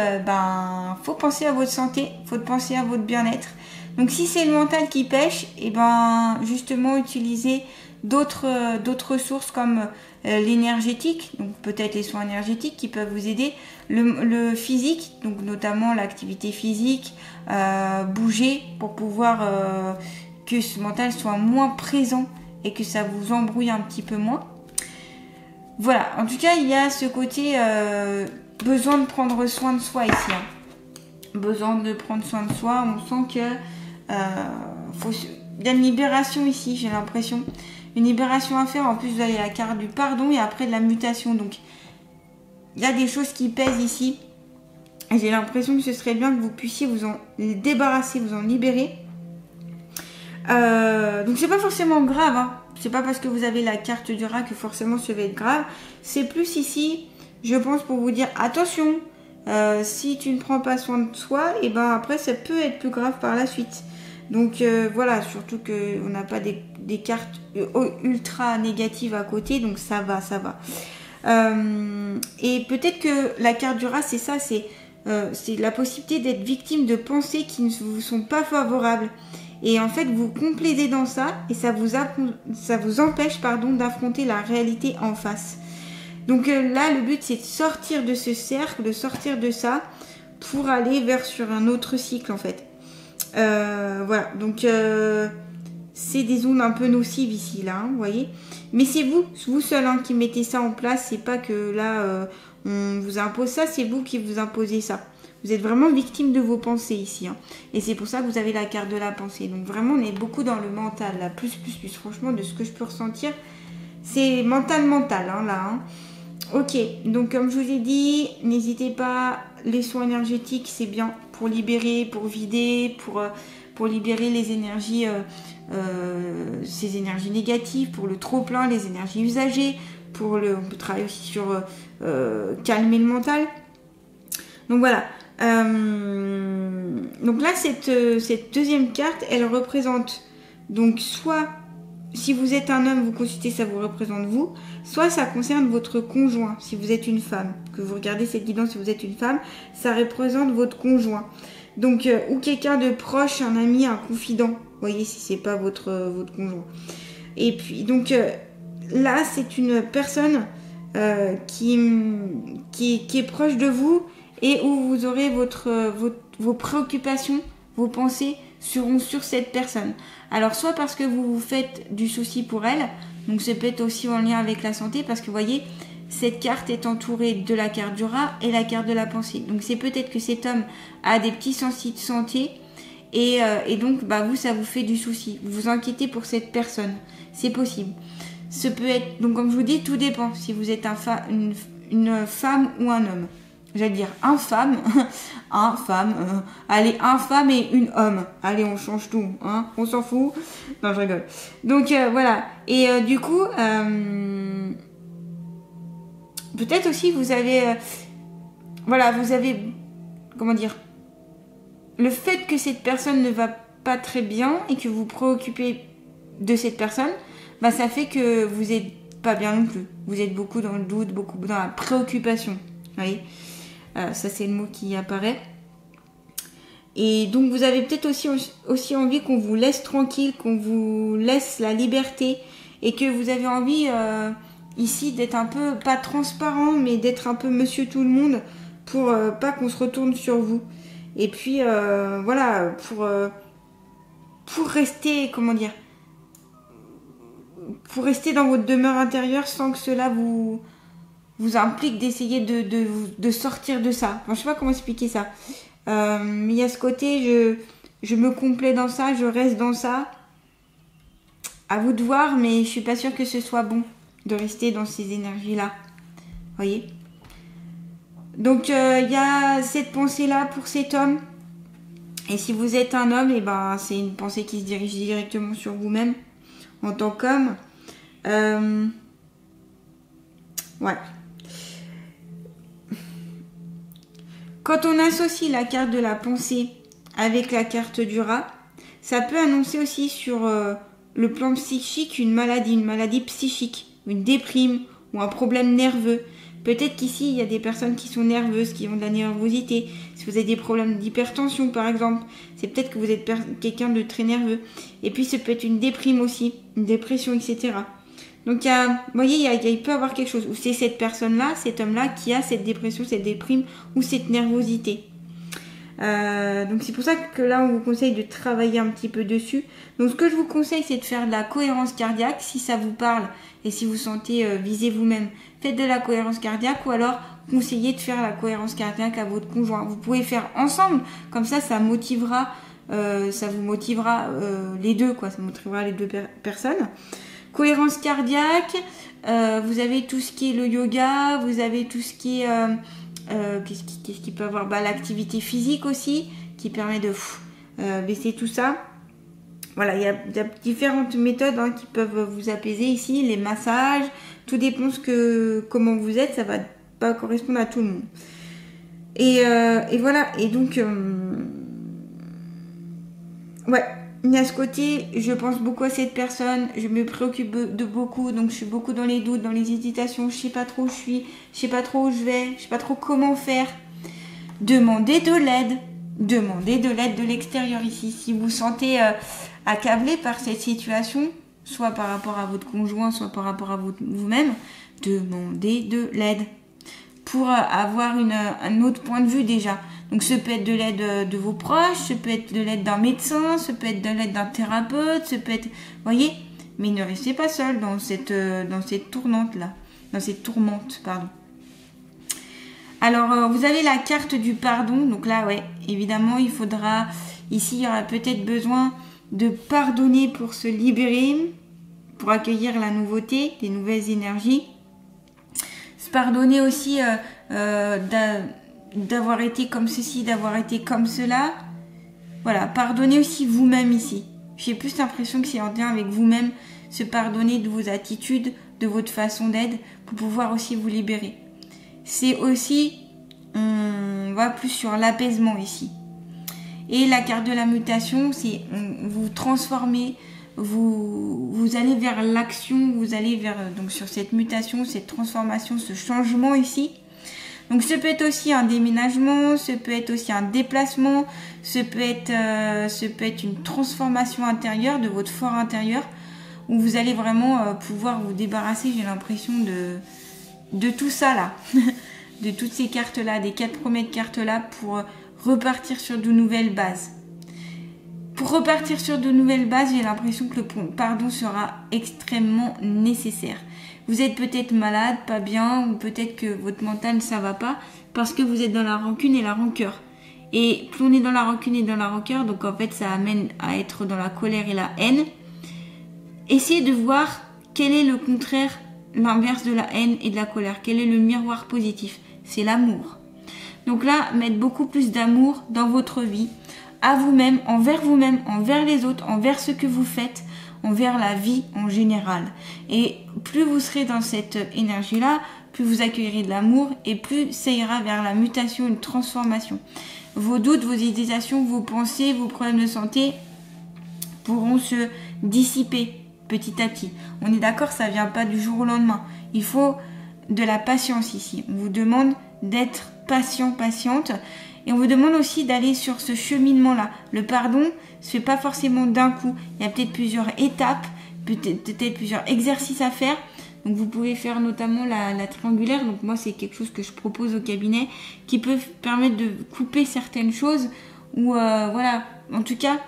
faut penser à votre santé, faut penser à votre bien-être. Donc si c'est le mental qui pêche, et justement utilisez d'autres ressources comme l'énergétique, donc peut-être les soins énergétiques qui peuvent vous aider, le physique, donc notamment l'activité physique, bouger pour pouvoir que ce mental soit moins présent et que ça vous embrouille un petit peu moins. Voilà, en tout cas, il y a ce côté besoin de prendre soin de soi ici. Hein. Besoin de prendre soin de soi, on sent que il y a une libération ici, j'ai l'impression. Une libération à faire, en plus vous avez la carte du pardon et après de la mutation. Donc, il y a des choses qui pèsent ici. Et j'ai l'impression que ce serait bien que vous puissiez vous en débarrasser, vous en libérer. Donc, c'est pas forcément grave, hein. C'est pas parce que vous avez la carte du rat que forcément ça va être grave. C'est plus ici, je pense, pour vous dire attention, si tu ne prends pas soin de soi, et après ça peut être plus grave par la suite. Donc voilà, surtout qu'on n'a pas des cartes ultra négatives à côté, donc ça va. Et peut-être que la carte du rat, c'est ça, c'est la possibilité d'être victime de pensées qui ne vous sont pas favorables. Et en fait, vous complaisez dans ça et ça vous empêche d'affronter la réalité en face. Donc là, le but, c'est de sortir de ce cercle, de sortir de ça pour aller sur un autre cycle, en fait. Voilà, donc c'est des ondes un peu nocives ici, là, hein, vous voyez. Mais c'est vous seul qui mettez ça en place. C'est pas que là, on vous impose ça, c'est vous qui vous imposez ça. Vous êtes vraiment victime de vos pensées ici. Hein. Et c'est pour ça que vous avez la carte de la pensée. Donc vraiment, on est beaucoup dans le mental. Là. Plus. Franchement, de ce que je peux ressentir, c'est mental, hein, là. Hein. Ok, donc comme je vous ai dit, n'hésitez pas. Les soins énergétiques, c'est bien pour libérer, pour vider, pour libérer les énergies, ces énergies négatives, pour le trop-plein, les énergies usagées. On peut travailler aussi sur calmer le mental. Donc voilà. Donc là, cette deuxième carte, elle représente donc soit si vous êtes un homme, vous consultez, ça vous représente vous, soit ça concerne votre conjoint, si vous êtes une femme, que vous regardez cette guidance, si vous êtes une femme, ça représente votre conjoint. Donc, ou quelqu'un de proche, un ami, un confident, vous voyez, si c'est pas votre conjoint. Et puis, donc là, c'est une personne qui est proche de vous, et où vous aurez vos préoccupations, vos pensées seront sur cette personne. Alors soit parce que vous vous faites du souci pour elle, donc c'est peut-être aussi en lien avec la santé, parce que vous voyez, cette carte est entourée de la carte du rat et la carte de la pensée. Donc c'est peut-être que cet homme a des petits soucis de santé et donc vous, ça vous fait du souci. Vous vous inquiétez pour cette personne. C'est possible. Ce peut être, donc comme je vous dis, tout dépend si vous êtes une femme ou un homme. J'allais dire infâme, allez, un femme et une homme. Allez, on change tout, hein, on s'en fout. Non, je rigole. Donc, voilà. Et du coup, peut-être aussi vous avez, comment dire, le fait que cette personne ne va pas très bien et que vous vous préoccupez de cette personne, ça fait que vous n'êtes pas bien non plus. Vous êtes beaucoup dans le doute, beaucoup dans la préoccupation. Vous voyez ? Ça, c'est le mot qui apparaît. Et donc vous avez peut-être aussi envie qu'on vous laisse tranquille, qu'on vous laisse la liberté et que vous avez envie ici d'être un peu, pas transparent, mais d'être un peu monsieur tout le monde pour pas qu'on se retourne sur vous. Et puis voilà, pour rester, comment dire, pour rester dans votre demeure intérieure sans que cela vous implique d'essayer de sortir de ça. Enfin, je sais pas comment expliquer ça. Il y a ce côté, je me complais dans ça, je reste dans ça. À vous de voir, mais je suis pas sûre que ce soit bon de rester dans ces énergies-là. Voyez ? Donc, il y a cette pensée-là pour cet homme. Et si vous êtes un homme, et ben, c'est une pensée qui se dirige directement sur vous-même en tant qu'homme. Ouais. Quand on associe la carte de la pensée avec la carte du rat, ça peut annoncer aussi sur le plan psychique une maladie psychique, une déprime ou un problème nerveux. Peut-être qu'ici, il y a des personnes qui sont nerveuses, qui ont de la nervosité. Si vous avez des problèmes d'hypertension, par exemple, c'est peut-être que vous êtes quelqu'un de très nerveux. Et puis, ça peut être une déprime aussi, une dépression, etc. Donc, vous voyez, il peut y avoir quelque chose où c'est cette personne-là, cet homme-là, qui a cette dépression, cette déprime ou cette nervosité. Donc, c'est pour ça que là, on vous conseille de travailler un petit peu dessus. Donc, ce que je vous conseille, c'est de faire de la cohérence cardiaque, si ça vous parle et si vous sentez viser vous-même. Faites de la cohérence cardiaque ou alors conseillez de faire la cohérence cardiaque à votre conjoint. Vous pouvez faire ensemble, comme ça vous motivera les deux, quoi. Ça motivera les deux personnes. Cohérence cardiaque, vous avez tout ce qui est le yoga, vous avez tout ce qui est qu'est-ce qu'il peut avoir, l'activité physique aussi qui permet de baisser tout ça. Voilà, il y a différentes méthodes qui peuvent vous apaiser ici, les massages, tout dépend comment vous êtes, ça va pas correspondre à tout le monde. Et voilà, et donc ouais. Il y a ce côté, je pense beaucoup à cette personne, je me préoccupe de beaucoup, donc je suis beaucoup dans les doutes, dans les hésitations, je sais pas trop où je suis, je sais pas trop où je vais, je sais pas trop comment faire. Demandez de l'aide de l'extérieur ici. Si vous vous sentez accablé par cette situation, soit par rapport à votre conjoint, soit par rapport à vous-même, demandez de l'aide pour avoir un autre point de vue déjà. Donc, ça peut être de l'aide de vos proches, ça peut être de l'aide d'un médecin, ça peut être de l'aide d'un thérapeute, ça peut être... Voyez ? Mais ne restez pas seul dans cette tourmente-là. Dans cette tourmente, pardon. Alors, vous avez la carte du pardon. Donc là, ouais, évidemment, il faudra... Ici, il y aura peut-être besoin de pardonner pour se libérer, pour accueillir la nouveauté, les nouvelles énergies. Se pardonner aussi d'avoir été comme ceci, d'avoir été comme cela. Voilà, pardonnez aussi vous-même ici. J'ai plus l'impression que c'est en lien avec vous-même, se pardonner de vos attitudes, de votre façon d'être, pour pouvoir aussi vous libérer. C'est aussi, on va plus sur l'apaisement ici. Et la carte de la mutation, c'est vous transformez, vous allez vers l'action, vous allez vers donc sur cette mutation, cette transformation, ce changement ici. Donc, ce peut être aussi un déménagement, ce peut être aussi un déplacement, ce peut être une transformation intérieure de votre fort intérieur où vous allez vraiment pouvoir vous débarrasser, j'ai l'impression, de tout ça là, de toutes ces cartes là, des 4 premières cartes là pour repartir sur de nouvelles bases. Pour repartir sur de nouvelles bases, j'ai l'impression que le pardon sera extrêmement nécessaire. Vous êtes peut-être malade, pas bien, ou peut-être que votre mental, ça va pas, parce que vous êtes dans la rancune et la rancœur. Et plus on est dans la rancune et dans la rancœur, donc en fait, ça amène à être dans la colère et la haine. Essayez de voir quel est le contraire, l'inverse de la haine et de la colère. Quel est le miroir positif? C'est l'amour. Donc là, mettre beaucoup plus d'amour dans votre vie, à vous-même, envers les autres, envers ce que vous faites, envers la vie en général. Et plus vous serez dans cette énergie-là, plus vous accueillerez de l'amour et plus ça ira vers la mutation, une transformation. Vos doutes, vos hésitations, vos pensées, vos problèmes de santé pourront se dissiper petit à petit. On est d'accord, ça ne vient pas du jour au lendemain. Il faut de la patience ici. On vous demande d'être patient, patiente Et on vous demande aussi d'aller sur ce cheminement-là. Le pardon se fait pas forcément d'un coup. Il y a peut-être plusieurs étapes, peut-être plusieurs exercices à faire. Donc vous pouvez faire notamment la triangulaire. Donc moi c'est quelque chose que je propose au cabinet qui peut permettre de couper certaines choses. Ou voilà, en tout cas,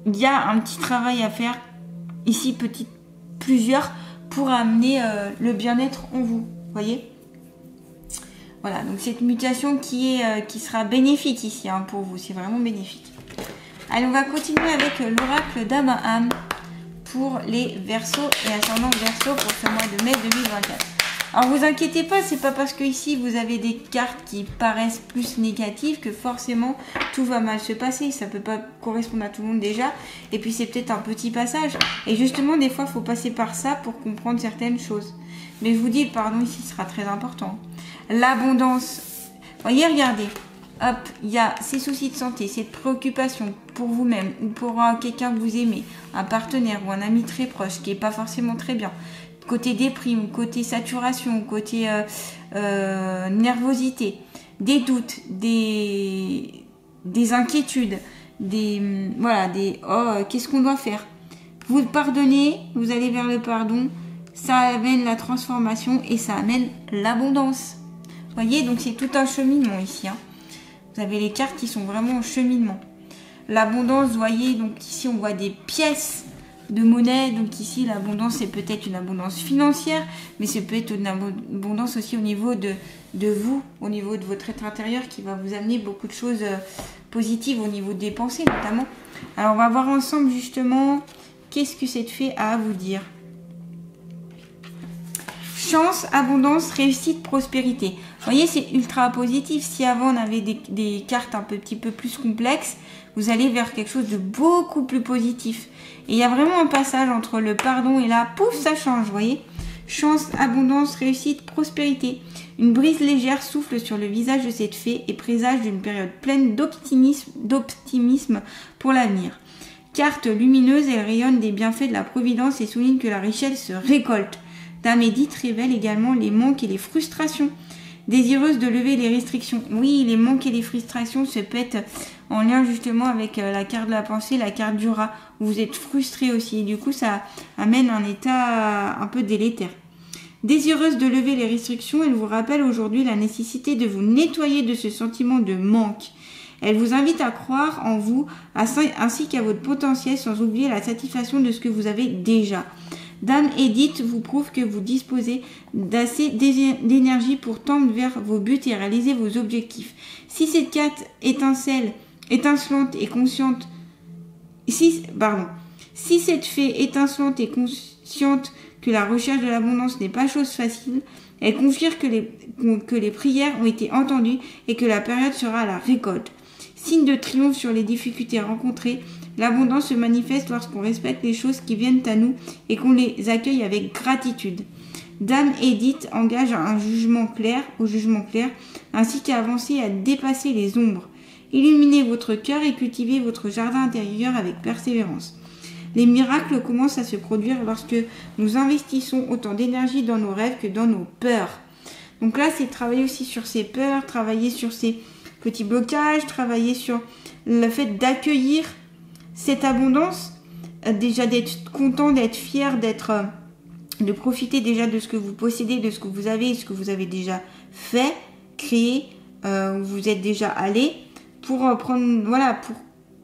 il y a un petit travail à faire ici, plusieurs, pour amener le bien-être en vous. Voyez ? Voilà, donc cette mutation qui sera bénéfique ici hein, pour vous, c'est vraiment bénéfique. Allez, on va continuer avec l'oracle d'Abraham pour les Verseaux et ascendant Verseau pour ce mois de mai 2024. Alors vous inquiétez pas, c'est pas parce que ici vous avez des cartes qui paraissent plus négatives que forcément tout va mal se passer. Ça peut pas correspondre à tout le monde déjà. Et puis c'est peut-être un petit passage. Et justement, des fois, il faut passer par ça pour comprendre certaines choses. Mais je vous dis, le pardon ici sera très important. L'abondance. Voyez, regardez. Hop, il y a ces soucis de santé, ces préoccupations pour vous-même ou pour quelqu'un que vous aimez, un partenaire ou un ami très proche qui n'est pas forcément très bien. Côté déprime, côté saturation, côté nervosité, des doutes, des inquiétudes, qu'est-ce qu'on doit faire? Vous pardonnez, vous allez vers le pardon, ça amène la transformation et ça amène l'abondance. Vous voyez, donc c'est tout un cheminement ici. Hein. Vous avez les cartes qui sont vraiment en cheminement. L'abondance, vous voyez, donc ici on voit des pièces de monnaie. Donc ici l'abondance c'est peut-être une abondance financière, mais c'est peut-être une abondance aussi au niveau de vous, au niveau de votre être intérieur qui va vous amener beaucoup de choses positives au niveau des pensées notamment. Alors on va voir ensemble justement qu'est-ce que cette fée a à vous dire. Chance, abondance, réussite, prospérité. Vous voyez, c'est ultra positif. Si avant on avait des cartes un petit peu plus complexes, vous allez vers quelque chose de beaucoup plus positif. Et il y a vraiment un passage entre le pardon et là, pouf, ça change, vous voyez. Chance, abondance, réussite, prospérité. Une brise légère souffle sur le visage de cette fée et présage d'une période pleine d'optimisme pour l'avenir. Carte lumineuse, elle rayonne des bienfaits de la providence et souligne que la richesse se récolte. Dame Edith révèle également les manques et les frustrations. Désireuse de lever les restrictions. Oui, les manques et les frustrations se peut être en lien justement avec la carte de la pensée, la carte du rat, où vous êtes frustré aussi. Et du coup, ça amène un état un peu délétère. Désireuse de lever les restrictions, elle vous rappelle aujourd'hui la nécessité de vous nettoyer de ce sentiment de manque. Elle vous invite à croire en vous ainsi qu'à votre potentiel sans oublier la satisfaction de ce que vous avez déjà. Dame Edith vous prouve que vous disposez d'assez d'énergie pour tendre vers vos buts et réaliser vos objectifs. Si cette carte étincelante et consciente, si cette fée étincelante et consciente que la recherche de l'abondance n'est pas chose facile, elle confirme que les prières ont été entendues et que la période sera à la récolte. Signe de triomphe sur les difficultés rencontrées, l'abondance se manifeste lorsqu'on respecte les choses qui viennent à nous et qu'on les accueille avec gratitude. Dame Edith engage au jugement clair, ainsi qu'à avancer et à dépasser les ombres. Illuminez votre cœur et cultivez votre jardin intérieur avec persévérance. Les miracles commencent à se produire lorsque nous investissons autant d'énergie dans nos rêves que dans nos peurs. Donc là, c'est travailler aussi sur ces peurs, travailler sur ces petits blocages, travailler sur le fait d'accueillir cette abondance, déjà d'être content, d'être fier, de profiter déjà de ce que vous possédez, de ce que vous avez, ce que vous avez déjà fait, créé, où vous êtes déjà allé, pour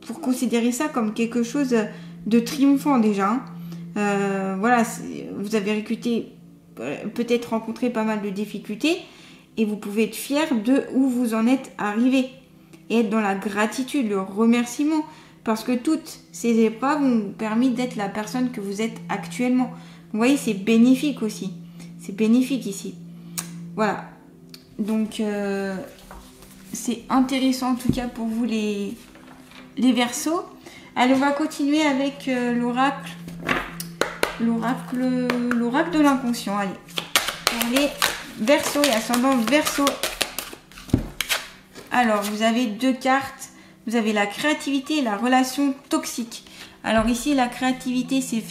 pour considérer ça comme quelque chose de triomphant déjà. Vous avez peut-être rencontré pas mal de difficultés et vous pouvez être fier de où vous en êtes arrivé et être dans la gratitude, le remerciement. Parce que toutes ces épreuves ont permis d'être la personne que vous êtes actuellement. Vous voyez, c'est bénéfique aussi. C'est bénéfique ici. Voilà. Donc, c'est intéressant en tout cas pour vous les Verseaux. Allez, on va continuer avec l'oracle. L'oracle de l'inconscient. Allez. Pour les Verseaux et ascendant Verseau. Alors, vous avez deux cartes. Vous avez la créativité et la relation toxique. Alors ici, la créativité, c'est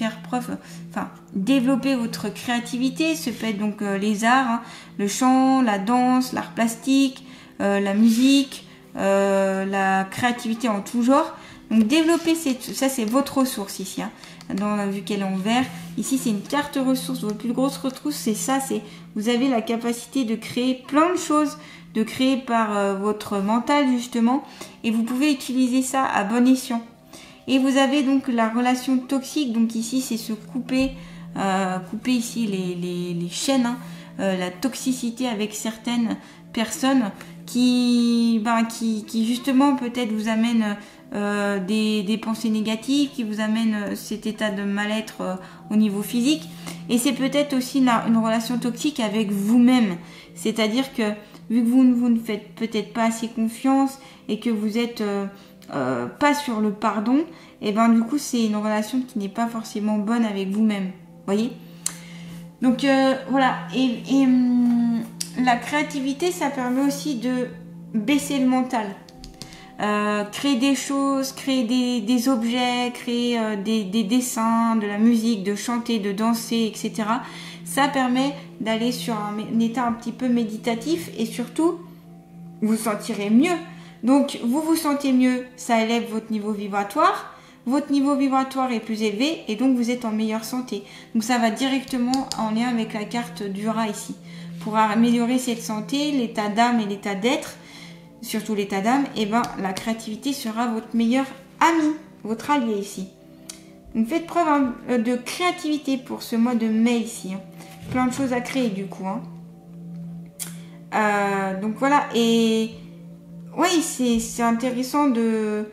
développer votre créativité. Ce peut être donc les arts, hein, le chant, la danse, l'art plastique, la musique, la créativité en tout genre. Donc développer, ça c'est votre ressource ici, hein, vu qu'elle est en vert. Ici c'est une carte ressource, votre plus grosse ressource c'est ça, vous avez la capacité de créer plein de choses, de créer par votre mental justement, et vous pouvez utiliser ça à bon escient. Et vous avez donc la relation toxique, donc ici c'est se couper, couper ici les chaînes, hein, la toxicité avec certaines personnes qui justement peut-être vous amènent des pensées négatives, qui vous amènent cet état de mal-être au niveau physique. Et c'est peut-être aussi une relation toxique avec vous-même, c'est-à-dire que vu que vous ne faites peut-être pas assez confiance et que vous êtes pas sur le pardon, et ben du coup c'est une relation qui n'est pas forcément bonne avec vous-même, voyez. Donc voilà, et la créativité ça permet aussi de baisser le mental, créer des choses, créer des objets, créer des dessins, de la musique, de chanter, de danser, etc. Ça permet d'aller sur un état un petit peu méditatif et surtout vous vous sentirez mieux. Donc vous vous sentez mieux, ça élève votre niveau vibratoire. Votre niveau vibratoire est plus élevé et donc vous êtes en meilleure santé. Donc ça va directement en lien avec la carte du rat ici. Pour améliorer cette santé, l'état d'âme et l'état d'être, surtout l'état d'âme, et ben la créativité sera votre meilleur ami, votre allié ici. Donc faites preuve de créativité pour ce mois de mai ici. Hein. Plein de choses à créer du coup. Hein. Donc voilà, et oui, c'est intéressant de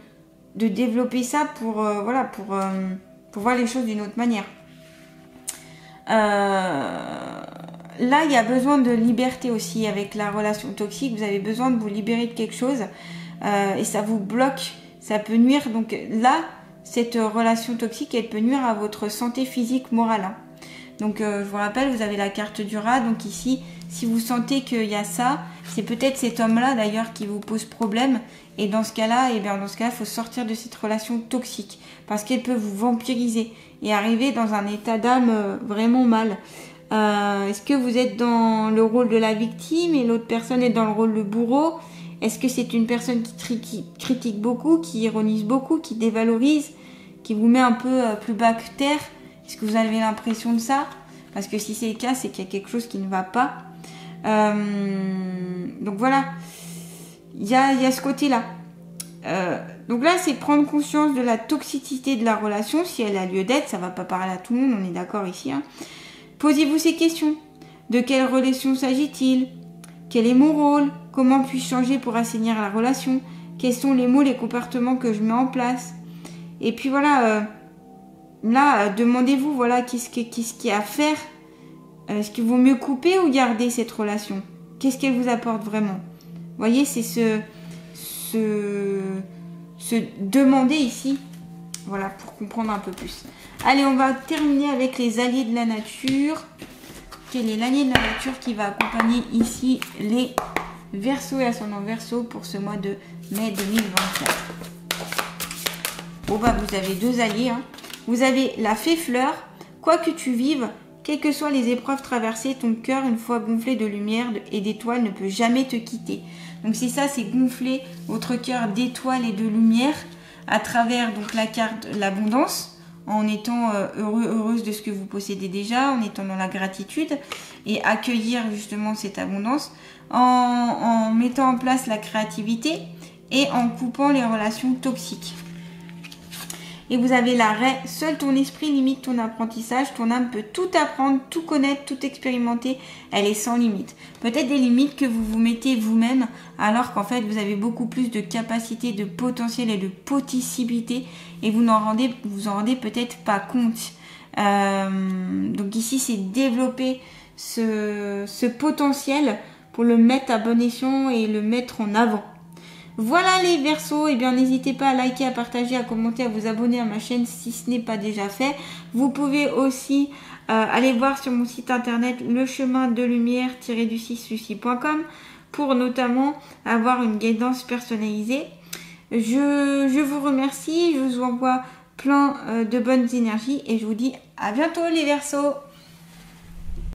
développer ça pour voir les choses d'une autre manière. Là, il y a besoin de liberté aussi avec la relation toxique. Vous avez besoin de vous libérer de quelque chose et ça vous bloque, ça peut nuire. Donc là, cette relation toxique, elle peut nuire à votre santé physique, morale. Hein. Donc je vous rappelle, vous avez la carte du rat. Donc ici, si vous sentez qu'il y a ça, c'est peut-être cet homme-là d'ailleurs qui vous pose problème. Et dans ce cas-là, il faut sortir de cette relation toxique parce qu'elle peut vous vampiriser et arriver dans un état d'âme vraiment mal. Est-ce que vous êtes dans le rôle de la victime et l'autre personne est dans le rôle de bourreau? Est-ce que c'est une personne qui critique beaucoup, qui ironise beaucoup, qui dévalorise, qui vous met un peu plus bas que terre? Est-ce que vous avez l'impression de ça? Parce que si c'est le cas, c'est qu'il y a quelque chose qui ne va pas. Donc voilà, il y a ce côté-là. Donc là, c'est prendre conscience de la toxicité de la relation. Si elle a lieu d'être, ça ne va pas parler à tout le monde, on est d'accord ici. Hein. Posez-vous ces questions. De quelle relation s'agit-il? Quel est mon rôle? Comment puis-je changer pour assainir la relation? Quels sont les mots, les comportements que je mets en place? Et puis voilà, là, demandez-vous, voilà, qu'est-ce qu'il y a à faire? Est-ce qu'il vaut mieux couper ou garder cette relation? Qu'est-ce qu'elle vous apporte vraiment? Vous voyez, c'est se demander ici, voilà, pour comprendre un peu plus. Allez, on va terminer avec les alliés de la nature. Quel est l'allié de la nature qui va accompagner ici les Verseaux et ascendant Verseau pour ce mois de mai 2024? Bon bah vous avez deux alliés. Hein. Vous avez la fée fleur. Quoi que tu vives, quelles que soient les épreuves traversées, ton cœur, une fois gonflé de lumière et d'étoiles, ne peut jamais te quitter. Donc c'est ça, c'est gonfler votre cœur d'étoiles et de lumière à travers donc la carte l'abondance, en étant heureuse de ce que vous possédez déjà, en étant dans la gratitude et accueillir justement cette abondance, en mettant en place la créativité et en coupant les relations toxiques. Et vous avez l'arrêt, seul ton esprit limite ton apprentissage, ton âme peut tout apprendre, tout connaître, tout expérimenter, elle est sans limite. Peut-être des limites que vous vous mettez vous-même, alors qu'en fait vous avez beaucoup plus de capacité, de potentiel et de possibilité, et vous en rendez peut-être pas compte. Donc ici c'est développer ce potentiel pour le mettre à bon escient et le mettre en avant. Voilà les Verseaux, et bien n'hésitez pas à liker, à partager, à commenter, à vous abonner à ma chaîne si ce n'est pas déjà fait. Vous pouvez aussi aller voir sur mon site internet lechemindelumière-du6lucie.com pour notamment avoir une guidance personnalisée. Je vous remercie, je vous envoie plein de bonnes énergies et je vous dis à bientôt les Verseaux.